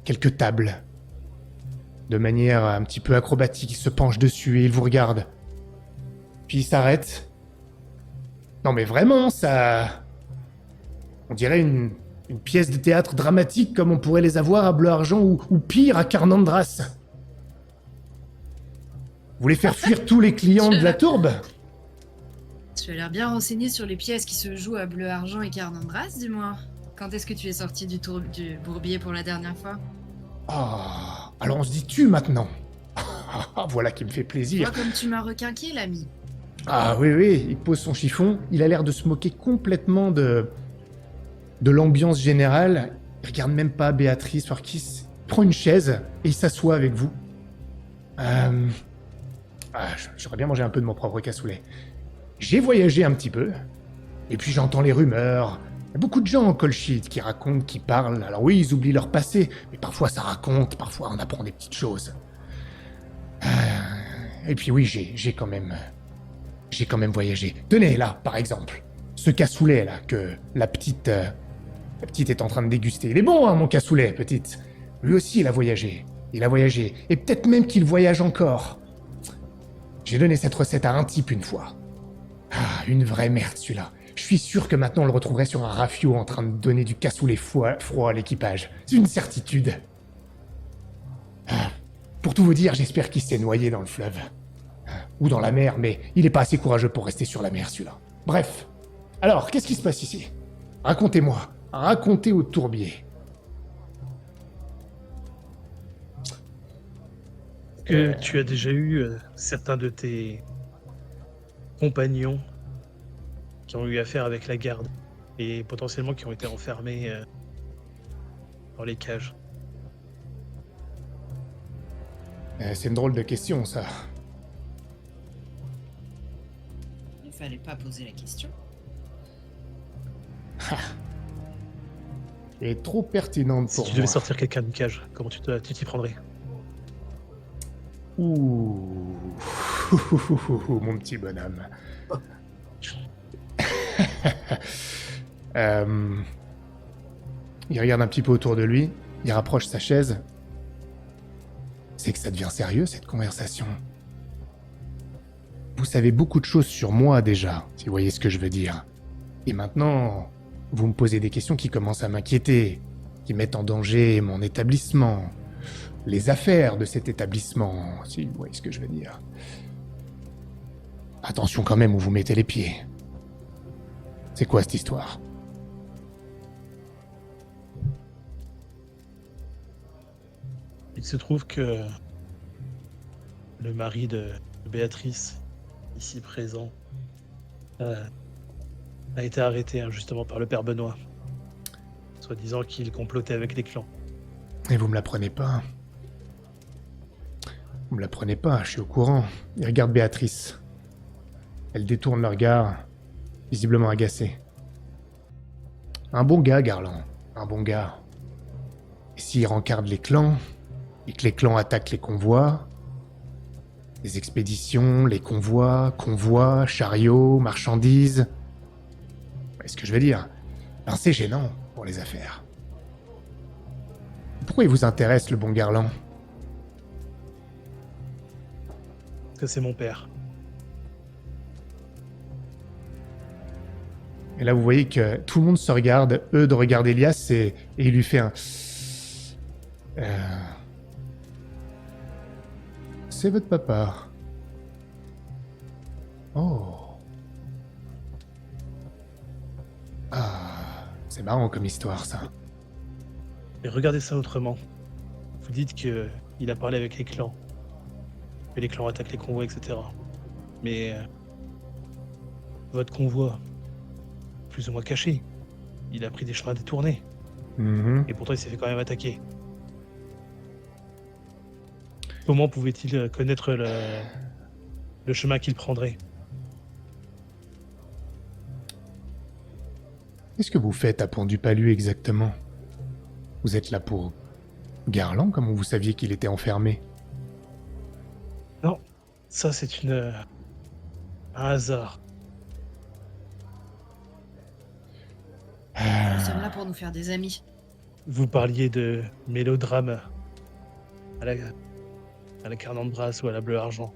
quelques tables. De manière un petit peu acrobatique, il se penche dessus et il vous regarde. Puis il s'arrête. Non mais vraiment, ça... On dirait une pièce de théâtre dramatique comme on pourrait les avoir à Bleu-Argent ou pire à Carnandras. Vous voulez faire fuir tous les clients de la tourbe? Tu as l'air bien renseigné sur les pièces qui se jouent à Bleu-Argent et Carnandras, dis-moi. Quand est-ce que tu es sorti du bourbier pour la dernière fois? Ah, alors on se dit tu maintenant. Voilà qui me fait plaisir. Vois comme tu m'as requinqué, l'ami. Ah oui, il pose son chiffon, il a l'air de se moquer complètement de l'ambiance générale. Il regarde même pas Béatrice, Forkis. Il prend une chaise et il s'assoit avec vous. J'aurais bien mangé un peu de mon propre cassoulet. J'ai voyagé un petit peu, et puis j'entends les rumeurs. Il y a beaucoup de gens en call sheet qui racontent, qui parlent. Alors oui, ils oublient leur passé, mais parfois ça raconte, parfois on apprend des petites choses. Et puis oui, j'ai quand même voyagé. Tenez, là, par exemple, ce cassoulet, là, que la petite est en train de déguster. Il est bon, hein, mon cassoulet, petite. Lui aussi, il a voyagé. Et peut-être même qu'il voyage encore. J'ai donné cette recette à un type une fois. Ah, une vraie merde, celui-là. Je suis sûr que maintenant on le retrouverait sur un rafio en train de donner du cassoulet froid à l'équipage. C'est une certitude. Pour tout vous dire, j'espère qu'il s'est noyé dans le fleuve. Ou dans la mer, mais il est pas assez courageux pour rester sur la mer, celui-là. Bref. Alors, qu'est-ce qui se passe ici? Racontez-moi. Racontez au tourbier. Que tu as déjà eu certains de tes compagnons qui ont eu affaire avec la garde et potentiellement qui ont été enfermés dans les cages. C'est une drôle de question, ça. Il fallait pas poser la question. Elle est trop pertinente Si pour tu moi. devais sortir quelqu'un d'une cage, comment tu t'y prendrais? Ouh, mon petit bonhomme. Il regarde un petit peu autour de lui, il rapproche sa chaise. C'est que ça devient sérieux, cette conversation. Vous savez beaucoup de choses sur moi déjà, si vous voyez ce que je veux dire. Et maintenant, vous me posez des questions qui commencent à m'inquiéter, qui mettent en danger mon établissement, les affaires de cet établissement, si vous voyez ce que je veux dire. Attention quand même où vous mettez les pieds. C'est quoi cette histoire? Il se trouve que le mari de Béatrice, ici présent, a été arrêté justement par le père Benoît, soi-disant qu'il complotait avec les clans. Et vous me l'apprenez pas? Vous me l'apprenez pas, je suis au courant. Il regarde Béatrice. Elle détourne le regard, visiblement agacée. Un bon gars, Garland. Un bon gars. Et s'il rencarde les clans, et que les clans attaquent les convois, les expéditions, les convois, chariots, marchandises. Vous voyez ce que je veux dire? Ben, c'est gênant pour les affaires. Pourquoi il vous intéresse, le bon Garland? Parce que c'est mon père. Et là, vous voyez que tout le monde se regarde. Eudes regarde Elias et il lui fait un... C'est votre papa. Oh. Ah, c'est marrant comme histoire, ça. Et regardez ça autrement. Vous dites que il a parlé avec les clans. Que les clans attaquent les convois, etc. Mais votre convoi, plus ou moins caché, il a pris des chemins détournés. Mhm. Et pourtant, il s'est fait quand même attaquer. Comment pouvait-il connaître le chemin qu'il prendrait? Qu'est-ce que vous faites à Pont-du-Palu exactement? Vous êtes là pour Garland, comme vous saviez qu'il était enfermé? Non, ça c'est un hasard. Nous sommes là pour nous faire des amis. Vous parliez de mélodrame à la Carnan de Brasse ou à la Bleu Argent.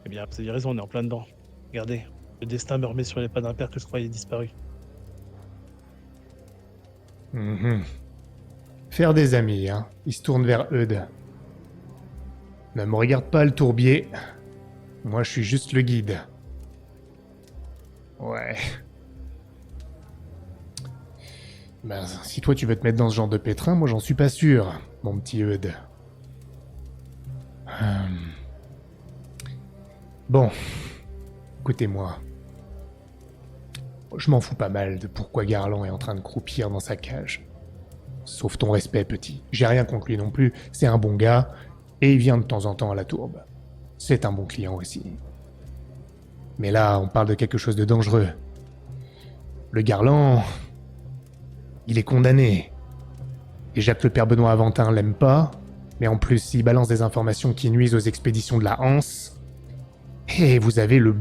Eh bien, vous avez raison, on est en plein dedans. Regardez, le destin me remet sur les pas d'un père que je croyais disparu. Mhm. Faire des amis, hein. Il se tourne vers Eudes. Ne me regarde pas, le tourbier. Moi, je suis juste le guide. Ouais. Ben, si toi tu veux te mettre dans ce genre de pétrin, moi j'en suis pas sûr, mon petit Eudes. Bon, écoutez-moi. Je m'en fous pas mal de pourquoi Garland est en train de croupir dans sa cage. Sauf ton respect, petit. J'ai rien contre lui non plus, c'est un bon gars, et il vient de temps en temps à la tourbe. C'est un bon client aussi. Mais là, on parle de quelque chose de dangereux. Le Garland... il est condamné. Et Jacques le Père Benoît Aventin l'aime pas, mais en plus, s'il balance des informations qui nuisent aux expéditions de la Hanse, et vous avez le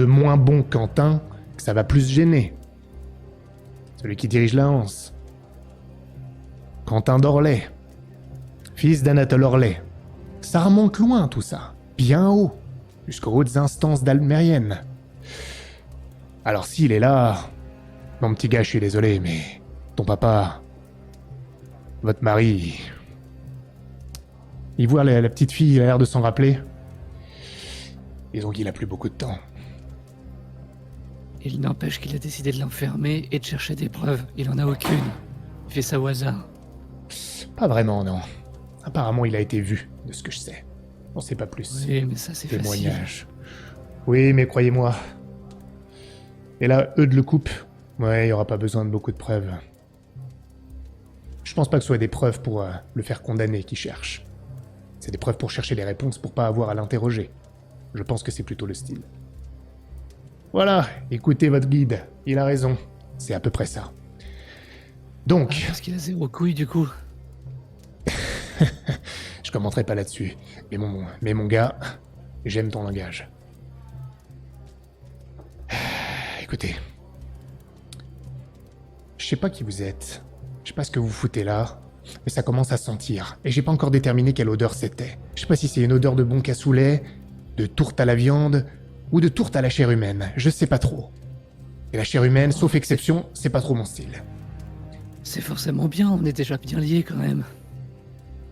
moins bon Quentin, que ça va plus gêner. Celui qui dirige la Hanse. Quentin d'Orlais. Fils d'Anatole Orlais. Ça remonte loin, tout ça. Bien haut. Jusqu'aux hautes instances d'Almérienne. Alors s'il est là... Mon petit gars, je suis désolé, mais... ton papa... votre mari... il voit la petite fille, il a l'air de s'en rappeler. Disons qu'il a plus beaucoup de temps. Il n'empêche qu'il a décidé de l'enfermer et de chercher des preuves. Il en a aucune. Il fait ça au hasard. Pas vraiment, non. Apparemment, il a été vu, de ce que je sais. On sait pas plus. Oui, mais ça c'est facile. Témoignage. Oui, mais croyez-moi. Et là, Eudes le coupe. Ouais, il n'y aura pas besoin de beaucoup de preuves. Je pense pas que ce soit des preuves pour le faire condamner qu'il cherche. C'est des preuves pour chercher les réponses pour pas avoir à l'interroger. Je pense que c'est plutôt le style. Voilà, écoutez votre guide. Il a raison. C'est à peu près ça. Donc... Parce qu'il a zéro couille du coup. Je commenterai pas là-dessus. Mais mon gars, j'aime ton langage. Écoutez. Je sais pas qui vous êtes. Je sais pas ce que vous foutez là. Mais ça commence à sentir. Et j'ai pas encore déterminé quelle odeur c'était. Je sais pas si c'est une odeur de bon cassoulet, de tourte à la viande, ou de tourte à la chair humaine. Je sais pas trop. Et la chair humaine, sauf exception, c'est pas trop mon style. C'est forcément bien, on est déjà bien liés quand même.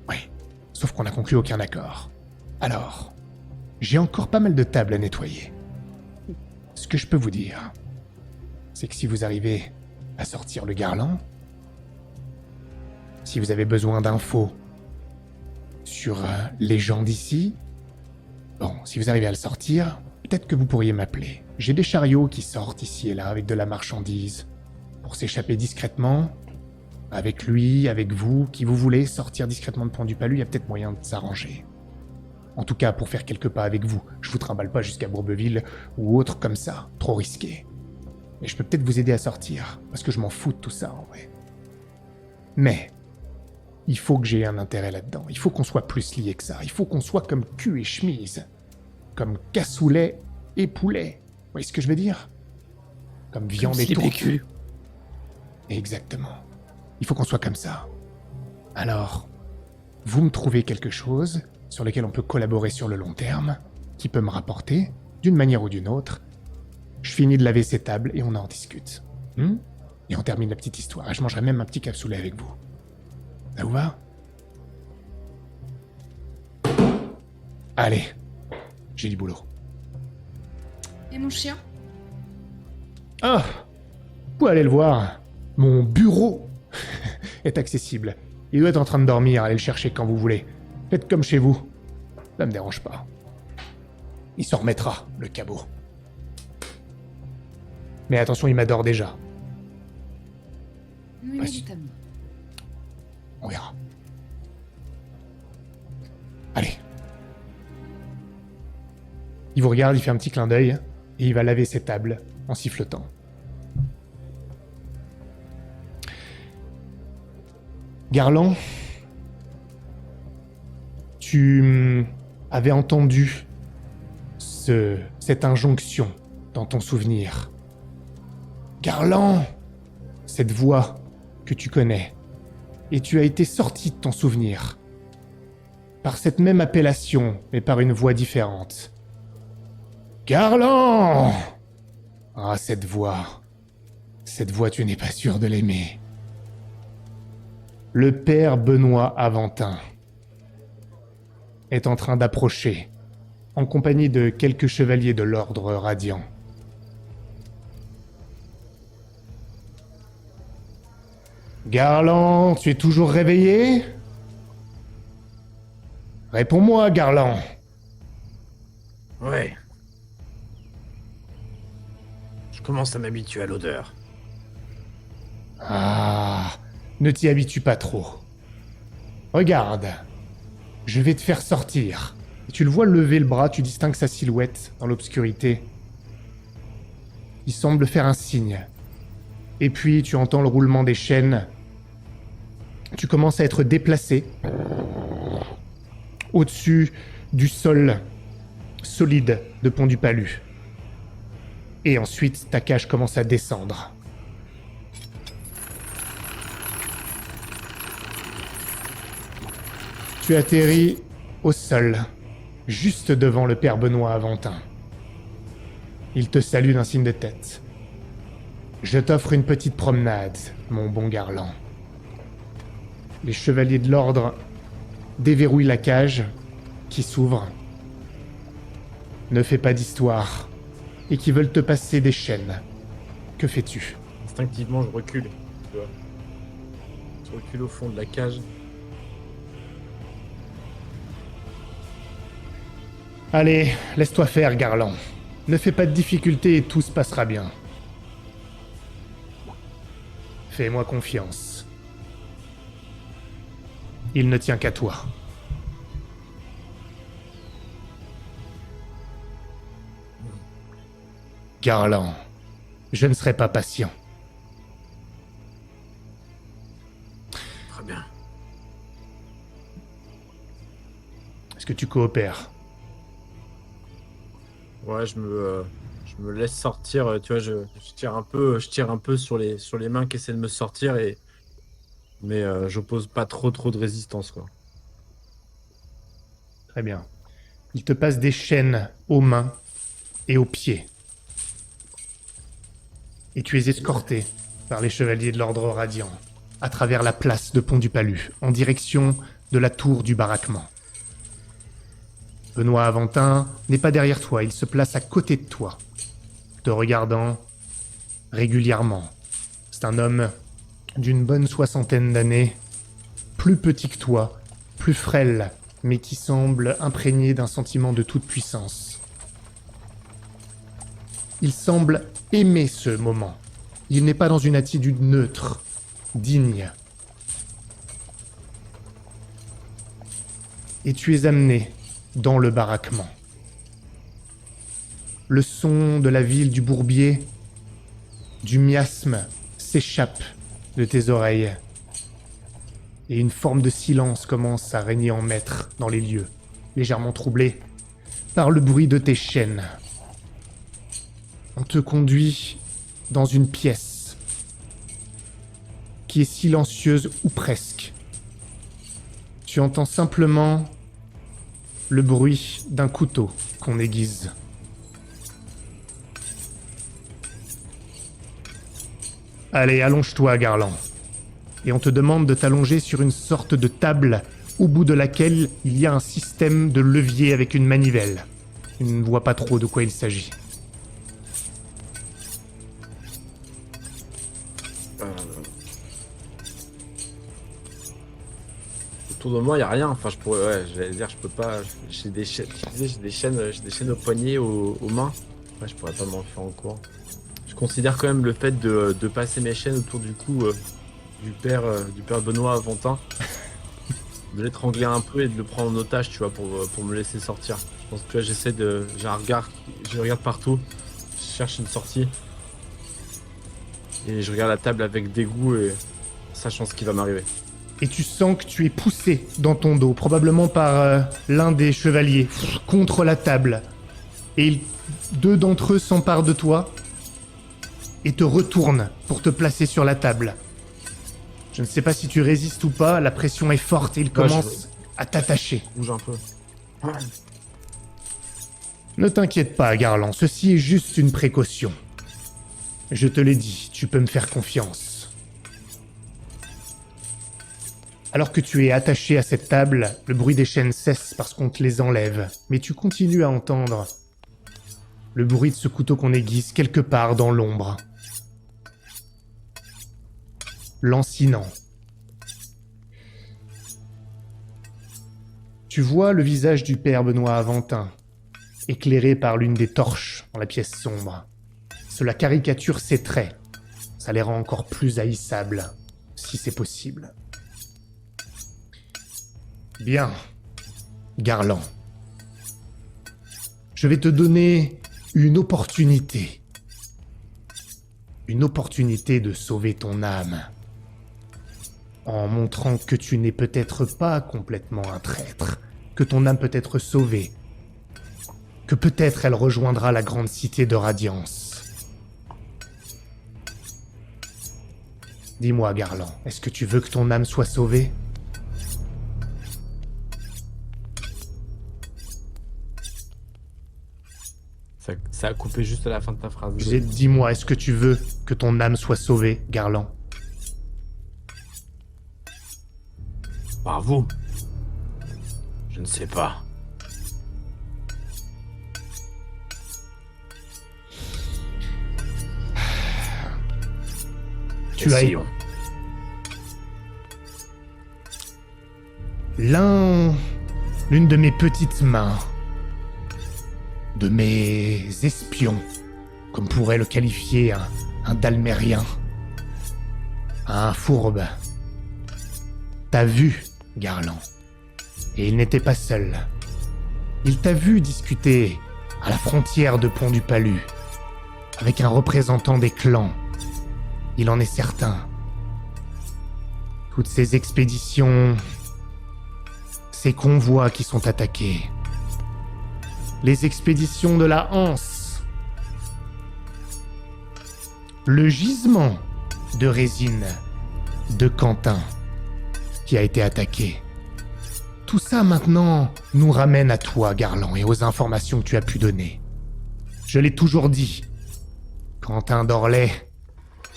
Oui, sauf qu'on n'a conclu aucun accord. Alors, j'ai encore pas mal de tables à nettoyer. Ce que je peux vous dire, c'est que si vous arrivez à sortir le Garland, si vous avez besoin d'infos sur les gens d'ici, bon, si vous arrivez à le sortir, peut-être que vous pourriez m'appeler. J'ai des chariots qui sortent ici et là avec de la marchandise. Pour s'échapper discrètement, avec lui, avec vous, qui vous voulez sortir discrètement de Pont-du-Palu, il y a peut-être moyen de s'arranger. En tout cas, pour faire quelques pas avec vous. Je vous trimballe pas jusqu'à Bourbeville ou autre comme ça, trop risqué. Mais je peux peut-être vous aider à sortir, parce que je m'en fous de tout ça en vrai. Mais, il faut que j'ai un intérêt là-dedans. Il faut qu'on soit plus liés que ça. Il faut qu'on soit comme cul et chemise. Comme cassoulet et poulet. Vous voyez ce que je veux dire? Comme viande et slip et tourte. cul. Exactement. Il faut qu'on soit comme ça. Alors, vous me trouvez quelque chose sur lequel on peut collaborer sur le long terme, qui peut me rapporter, d'une manière ou d'une autre. Je finis de laver ces tables et on en discute. Et on termine la petite histoire. Et je mangerai même un petit cassoulet avec vous. Ça vous va? Allez, j'ai du boulot. Et mon chien? Ah, vous pouvez aller le voir. Mon bureau est accessible. Il doit être en train de dormir, allez le chercher quand vous voulez. Faites comme chez vous. Ça me dérange pas. Il s'en remettra, le cabot. Mais attention, il m'adore déjà. Oui, Vas-y. oui, Tam. On verra. Allez. Il vous regarde, il fait un petit clin d'œil, et il va laver ses tables en sifflotant. Garland, tu avais entendu cette injonction dans ton souvenir. Garland, cette voix que tu connais, et tu as été sorti de ton souvenir par cette même appellation, mais par une voix différente. Garland! Ah, cette voix, tu n'es pas sûr de l'aimer. Le père Benoît Aventin est en train d'approcher, en compagnie de quelques chevaliers de l'Ordre Radiant. Garland, tu es toujours réveillé? Réponds-moi, Garland. Ouais. Je commence à m'habituer à l'odeur. Ah, ne t'y habitue pas trop. Regarde, je vais te faire sortir. Et tu le vois lever le bras, tu distingues sa silhouette dans l'obscurité. Il semble faire un signe. Et puis tu entends le roulement des chaînes. Tu commences à être déplacé au-dessus du sol solide de Pont du Palu. Et ensuite, ta cage commence à descendre. Tu atterris au sol, juste devant le père Benoît Aventin. Il te salue d'un signe de tête. Je t'offre une petite promenade, mon bon Garland. Les chevaliers de l'ordre déverrouillent la cage, qui s'ouvre. Ne fais pas d'histoire, et qui veulent te passer des chaînes. Que fais-tu? Instinctivement, je recule. Tu vois. Je recule au fond de la cage. Allez, laisse-toi faire, Garland. Ne fais pas de difficultés et tout se passera bien. Fais-moi confiance. Il ne tient qu'à toi. Garland, je ne serai pas patient. Très bien. Est-ce que tu coopères? Ouais, je me laisse sortir. Tu vois, je tire un peu sur les mains qui essaient de me sortir mais j'oppose pas trop de résistance, quoi. Très bien. Il te passe des chaînes aux mains et aux pieds. Et tu es escorté par les chevaliers de l'Ordre Radiant à travers la place de Pont du Palu, en direction de la tour du baraquement. Benoît Aventin n'est pas derrière toi, il se place à côté de toi, te regardant régulièrement. C'est un homme d'une bonne 60aine d'années, plus petit que toi, plus frêle, mais qui semble imprégné d'un sentiment de toute puissance. Il semble aimer ce moment. Il n'est pas dans une attitude neutre, digne. Et tu es amené dans le baraquement. Le son de la ville du bourbier, du miasme, s'échappe de tes oreilles. et une forme de silence commence à régner en maître dans les lieux, légèrement troublé par le bruit de tes chaînes. On te conduit dans une pièce qui est silencieuse ou presque. Tu entends simplement le bruit d'un couteau qu'on aiguise. Allez, allonge-toi, Garland. Et on te demande de t'allonger sur une sorte de table au bout de laquelle il y a un système de levier avec une manivelle. Tu ne vois pas trop de quoi il s'agit. Autour de moi, il y a rien. Enfin, je pourrais, ouais, j'allais dire, je peux pas. J'ai des chaînes, j'ai des chaînes aux poignets, aux mains. Ouais, je pourrais pas m'en faire en cours. Je considère quand même le fait de passer mes chaînes autour du cou du père Benoît Aventin, de l'étrangler un peu et de le prendre en otage, tu vois, pour me laisser sortir. Je pense que tu vois, j'ai un regard, je regarde partout, je cherche une sortie. Et je regarde la table avec dégoût et sachant ce qui va m'arriver. Et tu sens que tu es poussé dans ton dos, probablement par l'un des chevaliers, contre la table. Et deux d'entre eux s'emparent de toi et te retournent pour te placer sur la table. Je ne sais pas si tu résistes ou pas, la pression est forte et ils commencent à t'attacher. Bouge un peu. Ne t'inquiète pas, Garland, ceci est juste une précaution. Je te l'ai dit, tu peux me faire confiance. Alors que tu es attaché à cette table, le bruit des chaînes cesse parce qu'on te les enlève, mais tu continues à entendre le bruit de ce couteau qu'on aiguise quelque part dans l'ombre. Lancinant. Tu vois le visage du père Benoît Aventin, éclairé par l'une des torches dans la pièce sombre. Cela caricature ses traits. Ça les rend encore plus haïssables, si c'est possible. Bien, Garland. Je vais te donner une opportunité. Une opportunité de sauver ton âme. En montrant que tu n'es peut-être pas complètement un traître, que ton âme peut être sauvée, que peut-être elle rejoindra la grande cité de Radiance. Dis-moi, Garland, est-ce que tu veux que ton âme soit sauvée ? Ça a coupé juste à la fin de ta phrase. Dis-moi, est-ce que tu veux que ton âme soit sauvée, Garland ? Par vous? Je ne sais pas. Tu as Essayons. l'une de mes petites mains, de mes espions, comme pourrait le qualifier un dalmérien, un fourbe, t'a vu, Garland, et il n'était pas seul. Il t'a vu discuter à la frontière de Pont-du-Palu avec un représentant des clans. Il en est certain. Toutes ces expéditions, ces convois qui sont attaqués, les expéditions de la Hanse, le gisement de résine de Quentin qui a été attaqué. Tout ça maintenant nous ramène à toi, Garland, et aux informations que tu as pu donner. Je l'ai toujours dit, Quentin d'Orlais,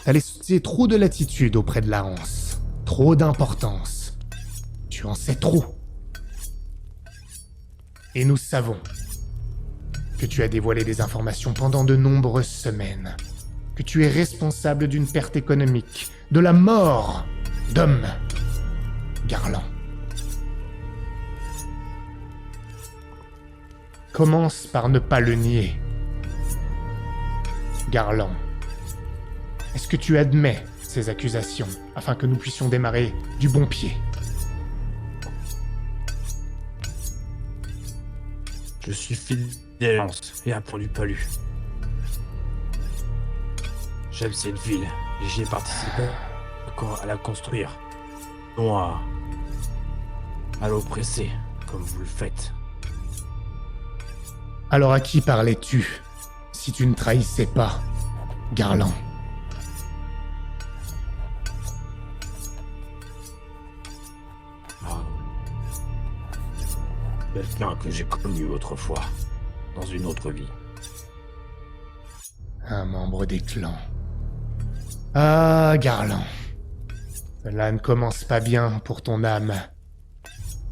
t'as laissé trop de latitude auprès de la Hanse, trop d'importance. Tu en sais trop. Et nous savons que tu as dévoilé des informations pendant de nombreuses semaines, que tu es responsable d'une perte économique, de la mort d'hommes. Garland. Commence par ne pas le nier. Garland. Est-ce que tu admets ces accusations afin que nous puissions démarrer du bon pied ? Je suis fidèle à Lens et à Pont-du-Palu. J'aime cette ville et j'y ai participé à la construire. Non à à l'oppresser, comme vous le faites. Alors à qui parlais-tu, si tu ne trahissais pas, Garland? Ah. Quelqu'un que j'ai connu autrefois, dans une autre vie. Un membre des clans. Ah, Garland. Cela ne commence pas bien pour ton âme.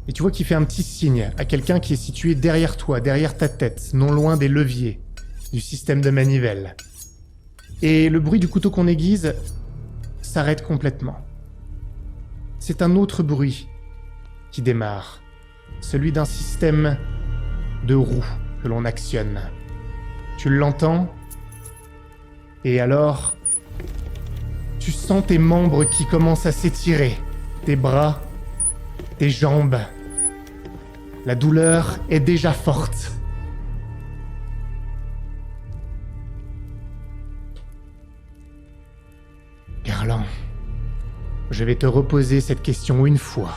Et tu vois qu'il fait un petit signe à quelqu'un qui est situé derrière toi, derrière ta tête, non loin des leviers du système de manivelle. Et le bruit du couteau qu'on aiguise s'arrête complètement. C'est un autre bruit qui démarre, celui d'un système de roues que l'on actionne. Tu l'entends, et alors, tu sens tes membres qui commencent à s'étirer, tes bras, tes jambes. La douleur est déjà forte. Garland, je vais te reposer cette question une fois,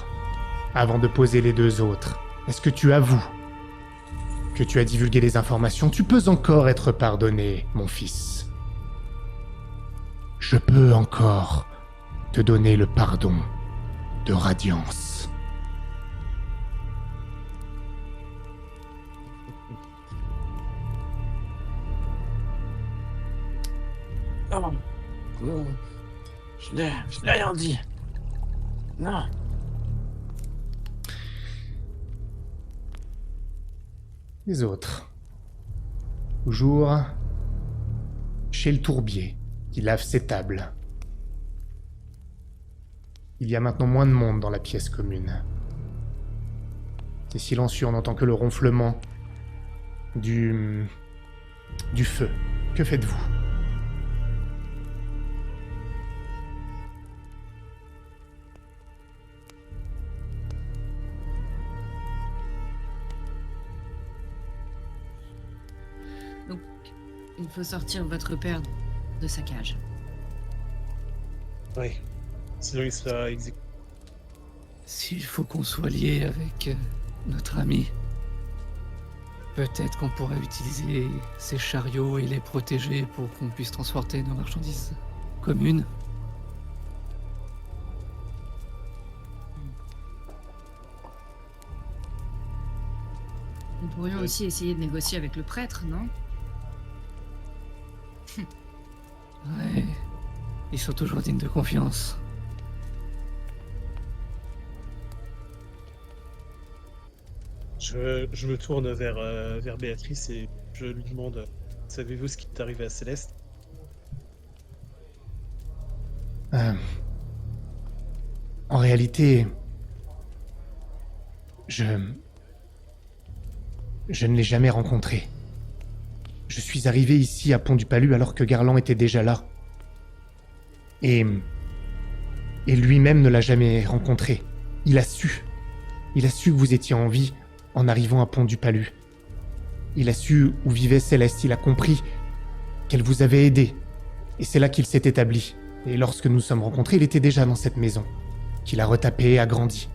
avant de poser les deux autres. Est-ce que tu avoues que tu as divulgué des informations? Tu peux encore être pardonné, mon fils. Je peux encore te donner le pardon de Radiance. Non, non, je n'ai rien dit. Non. Les autres. Toujours chez le tourbier qui lave ses tables. Il y a maintenant moins de monde dans la pièce commune. C'est silencieux, on n'entend que le ronflement du feu. Que faites-vous? Donc, il faut sortir votre père de sa cage. Oui. Sinon, il sera exécuté. S'il faut qu'on soit lié avec notre ami, peut-être qu'on pourrait utiliser ces chariots et les protéger pour qu'on puisse transporter nos marchandises communes. Nous pourrions aussi essayer de négocier avec le prêtre, non? Ouais, ils sont toujours dignes de confiance. Je me tourne vers Béatrice et je lui demande, savez-vous ce qui est arrivé à Céleste? En réalité, je ne l'ai jamais rencontré. Je suis arrivé ici à Pont-du-Palu alors que Garland était déjà là. Et lui-même ne l'a jamais rencontré. Il a su que vous étiez en vie en arrivant à Pont-du-Palu. Il a su où vivait Céleste, il a compris qu'elle vous avait aidé. Et c'est là qu'il s'est établi. Et lorsque nous nous sommes rencontrés, il était déjà dans cette maison, qu'il a retapée et agrandie.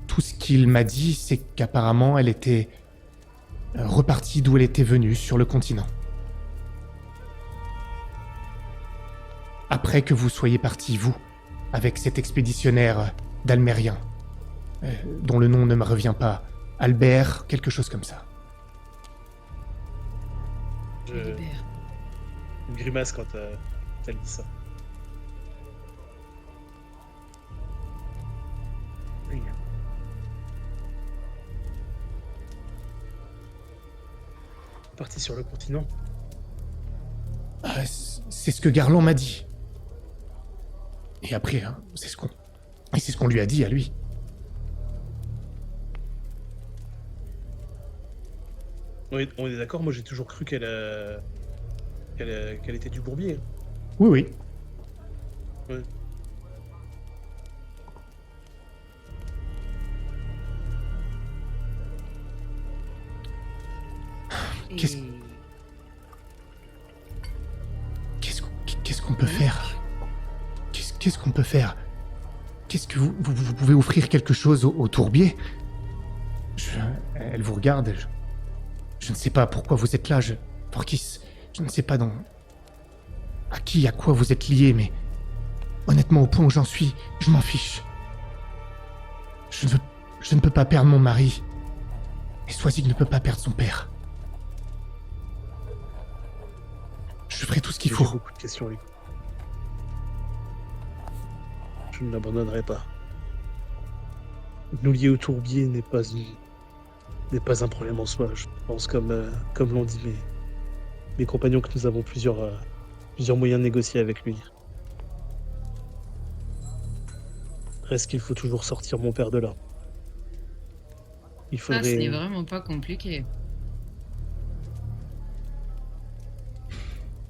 Tout ce qu'il m'a dit, c'est qu'apparemment elle était repartie d'où elle était venue, sur le continent. Après que vous soyez partis, vous, avec cet expéditionnaire d'Almérien, dont le nom ne me revient pas, Albert, quelque chose comme ça. Albert. Une grimace quand elle dit ça. Oui. Parti sur le continent. C'est ce que Garland m'a dit. Et après, hein, c'est ce qu'on lui a dit à lui. On est d'accord, moi j'ai toujours cru qu'elle était du Bourbier. Oui, oui. Ouais. Qu'est-ce qu'on peut faire? Qu'est-ce qu'on peut faire? Qu'est-ce que vous pouvez offrir quelque chose au tourbier? Elle vous regarde. Je ne sais pas pourquoi vous êtes là. Forkis, je ne sais pas à qui, à quoi vous êtes lié, mais honnêtement, au point où j'en suis, je m'en fiche. Je ne peux pas perdre mon mari. Et Swazik ne peut pas perdre son père. Je ferai tout ce qu'il J'ai faut. beaucoup de questions, lui. Je ne l'abandonnerai pas. Nous lier au tourbier n'est pas un problème en soi. Je pense comme l'ont dit mes compagnons que nous avons plusieurs moyens de négocier avec lui. Reste qu'il faut toujours sortir mon père de là. Il Ça, ce n'est faudrait... vraiment pas compliqué.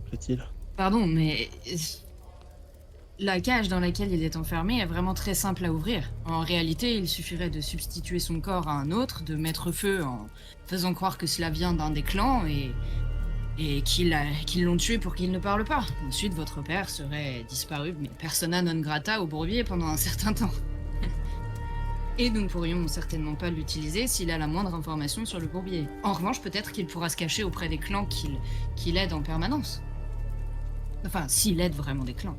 Plaît-il. Pardon, mais la cage dans laquelle il est enfermé est vraiment très simple à ouvrir. En réalité, il suffirait de substituer son corps à un autre, de mettre feu en faisant croire que cela vient d'un des clans et qu'ils l'ont tué pour qu'il ne parle pas. Ensuite, votre père serait disparu, mais persona non grata au bourbier pendant un certain temps. Et nous ne pourrions certainement pas l'utiliser s'il a la moindre information sur le bourbier. En revanche, peut-être qu'il pourra se cacher auprès des clans qu'il aide en permanence. Enfin, s'il aide vraiment des clans.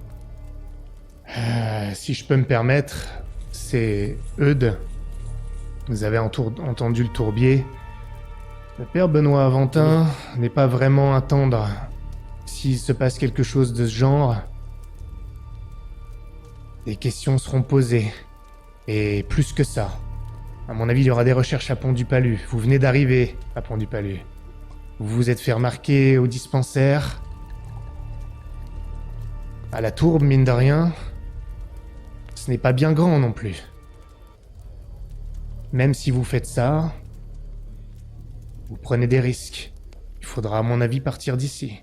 Si je peux me permettre, c'est Eudes. Vous avez entendu le tourbier. Le père Benoît Aventin n'est pas vraiment à tendre. S'il se passe quelque chose de ce genre, des questions seront posées. Et plus que ça. À mon avis, il y aura des recherches à Pont-du-Palu. Vous venez d'arriver à Pont-du-Palu. Vous vous êtes fait remarquer au dispensaire. À la tourbe, mine de rien. Ce n'est pas bien grand non plus. Même si vous faites ça, vous prenez des risques. Il faudra à mon avis partir d'ici.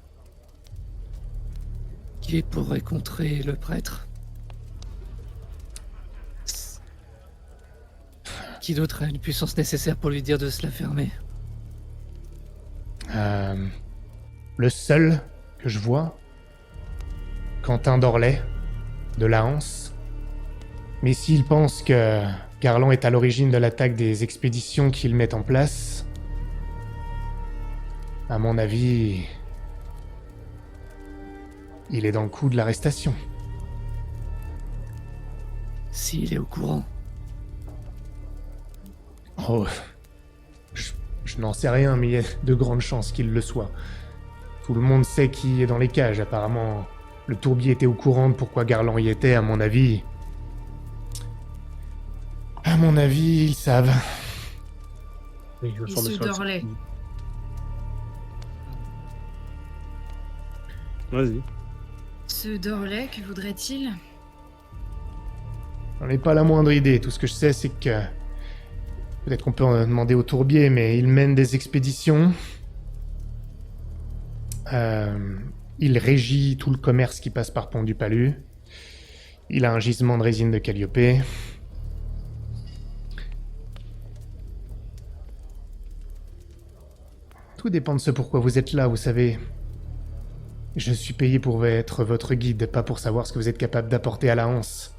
Qui pourrait contrer le prêtre? Qui d'autre a une puissance nécessaire pour lui dire de se la fermer? Le seul que je vois, Quentin d'Orlay, de la Hanse. Mais s'il pense que Garland est à l'origine de l'attaque des expéditions qu'ils mettent en place, à mon avis, il est dans le coup de l'arrestation. S'il est au courant. Oh, je n'en sais rien, mais il y a de grandes chances qu'il le soit. Tout le monde sait qui est dans les cages, apparemment. Le tourbier était au courant de pourquoi Garland y était, à mon avis. À mon avis, ils savent. Oui, Et l'information ceux est d'Orlay. sortie. Vas-y. Ceux d'Orlay, que voudrait-il? J'en ai pas la moindre idée. Tout ce que je sais, c'est que... Peut-être qu'on peut en demander au tourbier, mais il mène des expéditions. Il régit tout le commerce qui passe par Pont-du-Palu. Il a un gisement de résine de Calliope. Tout dépend de ce pourquoi vous êtes là, vous savez. Je suis payé pour être votre guide, pas pour savoir ce que vous êtes capable d'apporter à la Hanse.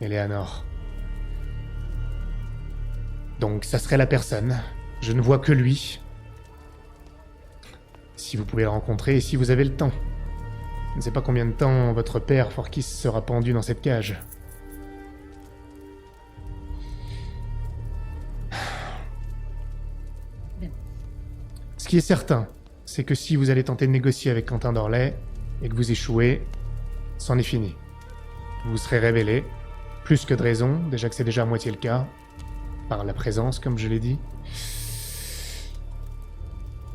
Eleanor. Donc ça serait la personne. Je ne vois que lui. Si vous pouvez le rencontrer et si vous avez le temps. Je ne sais pas combien de temps votre père, Forkis, sera pendu dans cette cage. Ce qui est certain, c'est que si vous allez tenter de négocier avec Quentin d'Orlay et que vous échouez, c'en est fini. Vous serez révélé, plus que de raison, déjà que c'est déjà à moitié le cas, par la présence, comme je l'ai dit.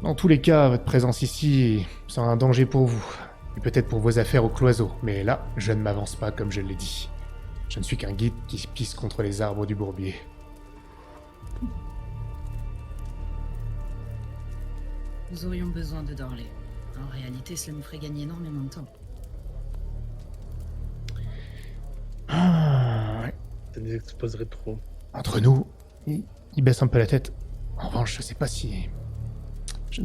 Dans tous les cas, votre présence ici sera un danger pour vous, et peut-être pour vos affaires au cloiseau, mais là, je ne m'avance pas comme je l'ai dit. Je ne suis qu'un guide qui pisse contre les arbres du bourbier. Nous aurions besoin de Dorley. En réalité, cela nous ferait gagner énormément de temps. Ah, ouais. Ça nous exposerait trop. Entre nous, il baisse un peu la tête. En revanche, je ne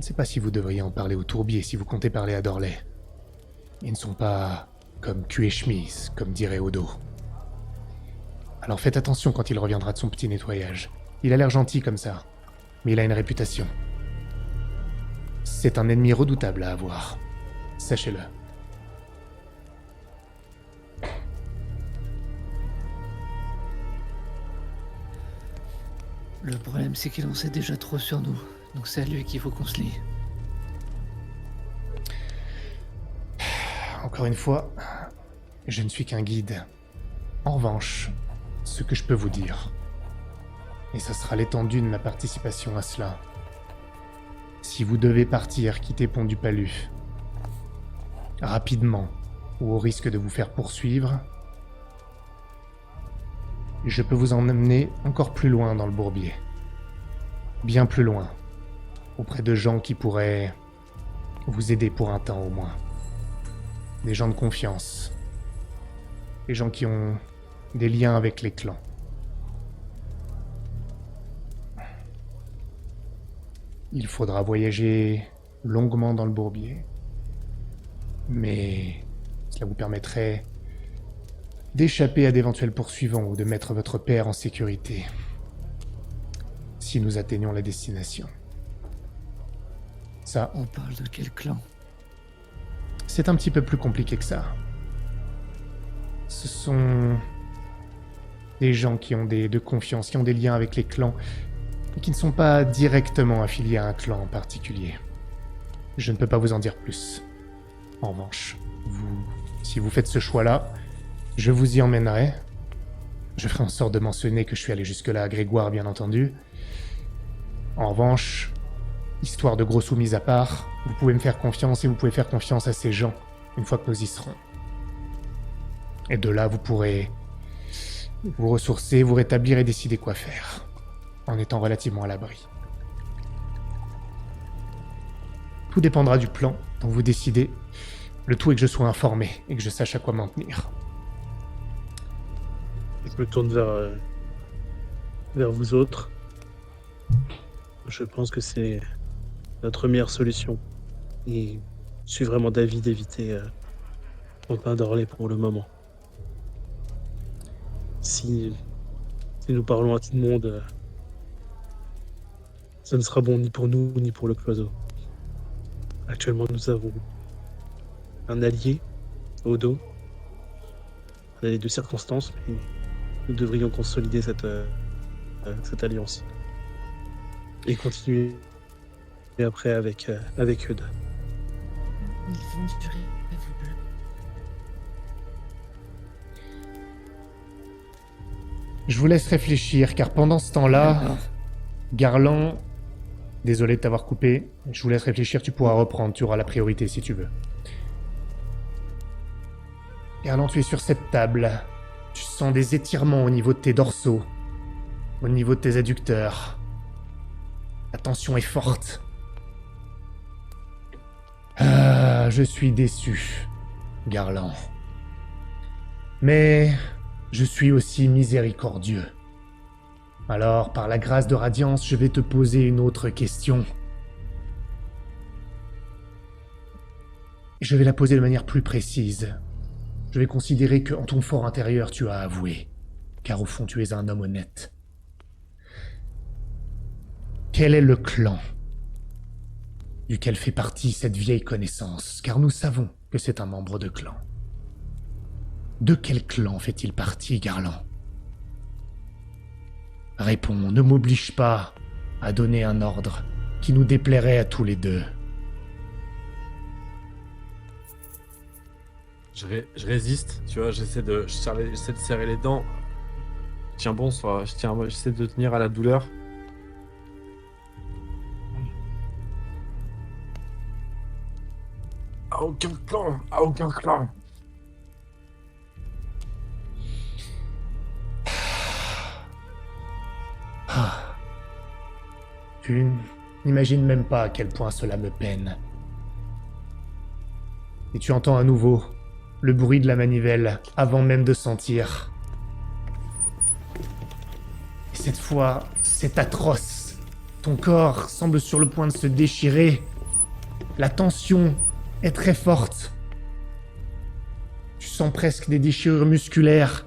sais pas si vous devriez en parler au tourbier si vous comptez parler à Dorley. Ils ne sont pas comme cul et chemise, comme dirait Odo. Alors faites attention quand il reviendra de son petit nettoyage. Il a l'air gentil comme ça, mais il a une réputation. C'est un ennemi redoutable à avoir. Sachez-le. Le problème, c'est qu'il en sait déjà trop sur nous. Donc c'est à lui qu'il faut qu'on se lie. Encore une fois, je ne suis qu'un guide. En revanche, ce que je peux vous dire, et ce sera l'étendue de ma participation à cela, si vous devez partir, quitter Pont du Palu, rapidement, ou au risque de vous faire poursuivre, je peux vous emmener encore plus loin dans le bourbier. Bien plus loin, auprès de gens qui pourraient vous aider pour un temps au moins. Des gens de confiance. Des gens qui ont des liens avec les clans. Il faudra voyager longuement dans le bourbier. Mais cela vous permettrait d'échapper à d'éventuels poursuivants ou de mettre votre père en sécurité si nous atteignons la destination. Ça, On parle de quel clan? c'est un petit peu plus compliqué que ça. Ce sont des gens qui ont de confiance, qui ont des liens avec les clans, et qui ne sont pas directement affiliés à un clan en particulier. Je ne peux pas vous en dire plus. En revanche, si vous faites ce choix-là, je vous y emmènerai. Je ferai en sorte de mentionner que je suis allé jusque-là à Grégoire, bien entendu. En revanche, histoire de gros soumis à part, vous pouvez me faire confiance et vous pouvez faire confiance à ces gens une fois que nous y serons. Et de là, vous pourrez vous ressourcer, vous rétablir et décider quoi faire, en étant relativement à l'abri. Tout dépendra du plan dont vous décidez. Le tout est que je sois informé et que je sache à quoi m'en tenir. Je me tourne vers vous autres. Je pense que c'est notre meilleure solution. Et je suis vraiment d'avis d'éviter Pompin d'Orlé pour le moment. Si nous parlons à tout le monde, ce ne sera bon ni pour nous ni pour le cloiseau. Actuellement, nous avons un allié au dos, un allié de circonstance, mais nous devrions consolider cette alliance et continuer après avec Eudes. Ils vont durer, vous bleu. Je vous laisse réfléchir, car pendant ce temps-là, D'accord. Garland, désolé de t'avoir coupé, je vous laisse réfléchir, tu pourras reprendre, tu auras la priorité si tu veux. Garland, tu es sur cette table, tu sens des étirements au niveau de tes dorsaux, au niveau de tes adducteurs. La tension est forte. Ah, je suis déçu, Garland. Mais je suis aussi miséricordieux. Alors, par la grâce de Radiance, je vais te poser une autre question. Je vais la poser de manière plus précise. Je vais considérer qu'en ton fort intérieur, tu as avoué, car au fond, tu es un homme honnête. Quel est le clan duquel fait partie cette vieille connaissance, car nous savons que c'est un membre de clan. De quel clan fait-il partie, Garland? Réponds, ne m'oblige pas à donner un ordre qui nous déplairait à tous les deux. Je résiste, tu vois, j'essaie de serrer les dents. J'essaie de tenir à la douleur. À aucun clan, à aucun clan. Ah. Tu n'imagines même pas à quel point cela me peine. Et tu entends à nouveau le bruit de la manivelle avant même de sentir. Et cette fois, c'est atroce. Ton corps semble sur le point de se déchirer. La tension est très forte. Tu sens presque des déchirures musculaires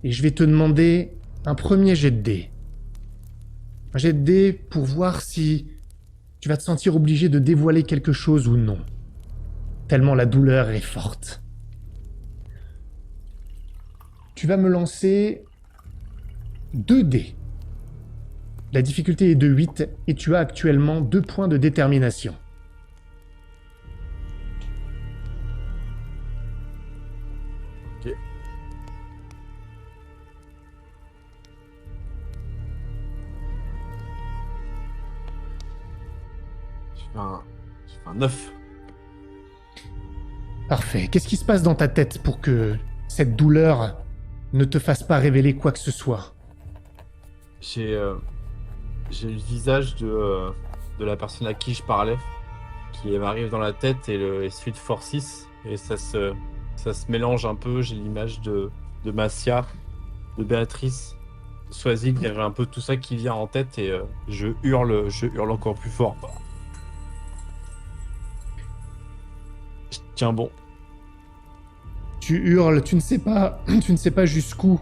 et je vais te demander un premier jet de dés. Un jet de dés pour voir si tu vas te sentir obligé de dévoiler quelque chose ou non. Tellement la douleur est forte. Tu vas me lancer 2 dés. La difficulté est de 8 et tu as actuellement 2 points de détermination. Ok. Je fais un 9. Parfait. Qu'est-ce qui se passe dans ta tête pour que cette douleur ne te fasse pas révéler quoi que ce soit? J'ai le visage de la personne à qui je parlais qui m'arrive dans la tête et celui de Forcis. Et ça se mélange un peu. J'ai l'image de Massia, de Béatrice, de Swazig. Il y avait un peu tout ça qui vient en tête et je hurle encore plus fort. Je tiens bon. Tu hurles, tu ne sais pas jusqu'où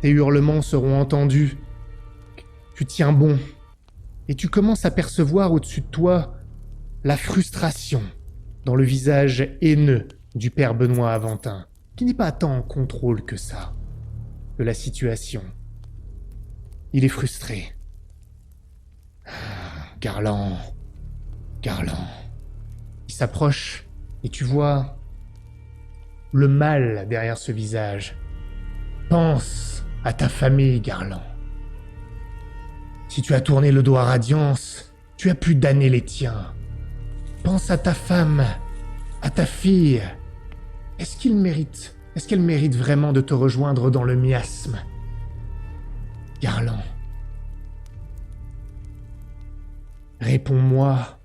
tes hurlements seront entendus. Tu tiens bon. Et tu commences à percevoir au-dessus de toi la frustration dans le visage haineux du père Benoît Aventin, qui n'est pas tant en contrôle que ça de la situation. Il est frustré. Garland. Il s'approche et tu vois le mal derrière ce visage. Pense à ta famille, Garland. Si tu as tourné le dos à Radiance, tu as pu damner les tiens. Pense à ta femme, à ta fille. Est-ce qu'elle mérite vraiment de te rejoindre dans le miasme? Garland. Réponds-moi.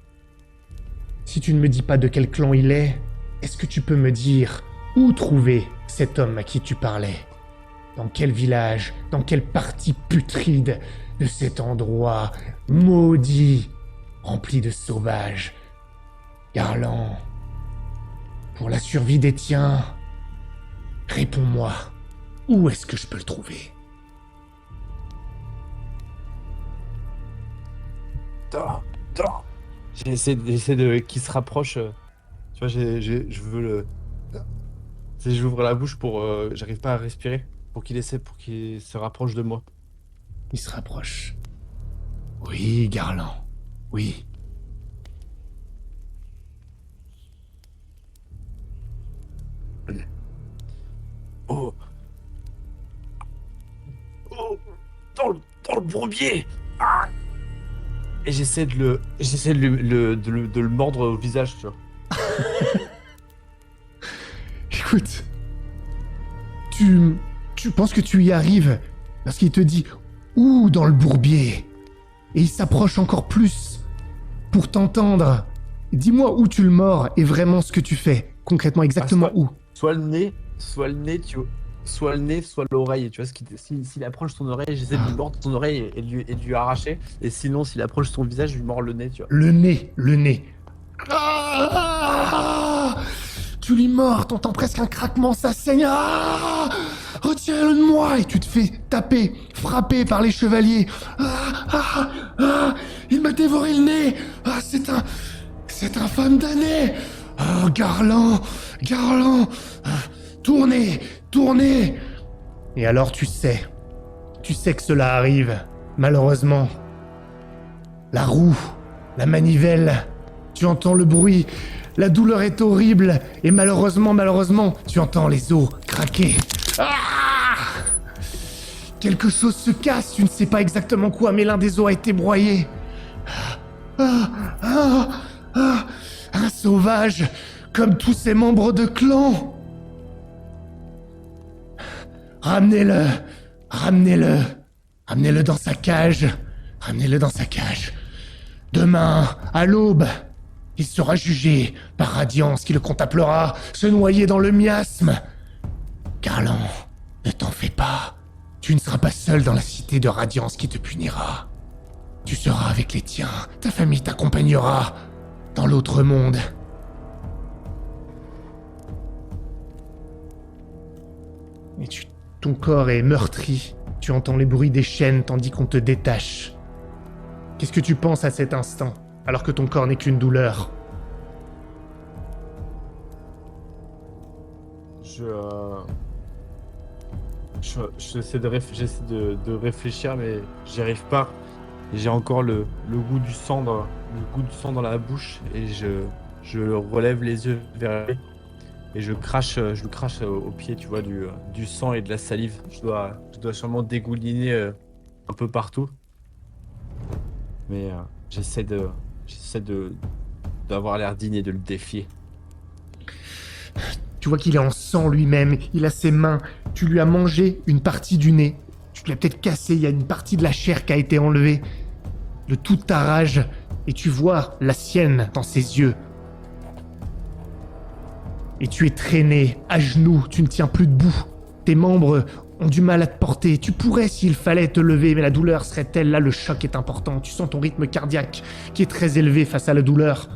Si tu ne me dis pas de quel clan il est-ce que tu peux me dire où trouver cet homme à qui tu parlais? Dans quel village? Dans quelle partie putride de cet endroit maudit, rempli de sauvages? Garland, pour la survie des tiens, réponds-moi, où est-ce que je peux le trouver? Dors. J'essaie de qu'il se rapproche. Tu vois, je veux le. Tu sais, j'ouvre la bouche pour. J'arrive pas à respirer. Pour qu'il se rapproche de moi. Il se rapproche. Oui, Garland, oui. Oh, dans le bourbier. Ah. Et j'essaie de le mordre au visage, tu vois. Écoute, tu penses que tu y arrives parce qu'il te dit « Où dans le bourbier ?» Et il s'approche encore plus pour t'entendre. Dis-moi où tu le mords et vraiment ce que tu fais. Concrètement, exactement où. Soit le nez, tu vois. Soit le nez, soit l'oreille. Tu vois, s'il approche son oreille, j'essaie de lui mordre son oreille et de lui arracher. Et sinon, s'il approche son visage, je lui mords le nez, tu vois. Le nez. Ah, tu lui mords, t'entends presque un craquement, ça saigne. Ah, retiens-le de moi. Et tu te fais taper, frapper par les chevaliers. Il m'a dévoré le nez. Ah, c'est infâme damné. Oh, Garland. Tournez. Et alors tu sais que cela arrive, malheureusement. La roue, la manivelle, tu entends le bruit, la douleur est horrible, et malheureusement, tu entends les os craquer. Ah! Quelque chose se casse, tu ne sais pas exactement quoi, mais l'un des os a été broyé. Un sauvage, comme tous ses membres de clan. Ramenez-le dans sa cage. Demain, à l'aube, il sera jugé par Radiance qui le contemplera se noyer dans le miasme. Garland, ne t'en fais pas. Tu ne seras pas seul dans la cité de Radiance qui te punira. Tu seras avec les tiens, ta famille t'accompagnera dans l'autre monde. Et tu Ton corps est meurtri. Tu entends les bruits des chaînes tandis qu'on te détache. Qu'est-ce que tu penses à cet instant, alors que ton corps n'est qu'une douleur? J'essaie de réfléchir, mais j'y arrive pas. Et j'ai encore le goût du sang dans la bouche, et je relève les yeux vers lui et je le crache au pied, tu vois, du sang et de la salive. Je dois sûrement dégouliner un peu partout, mais j'essaie d'avoir l'air digne et de le défier. Tu vois qu'il est en sang lui-même, il a ses mains. Tu lui as mangé une partie du nez. Tu l'as peut-être cassé, il y a une partie de la chair qui a été enlevée. De toute ta rage, et tu vois la sienne dans ses yeux. Et tu es traîné, à genoux, tu ne tiens plus debout. Tes membres ont du mal à te porter. Tu pourrais s'il fallait te lever, mais la douleur serait telle, là le choc est important. Tu sens ton rythme cardiaque qui est très élevé face à la douleur.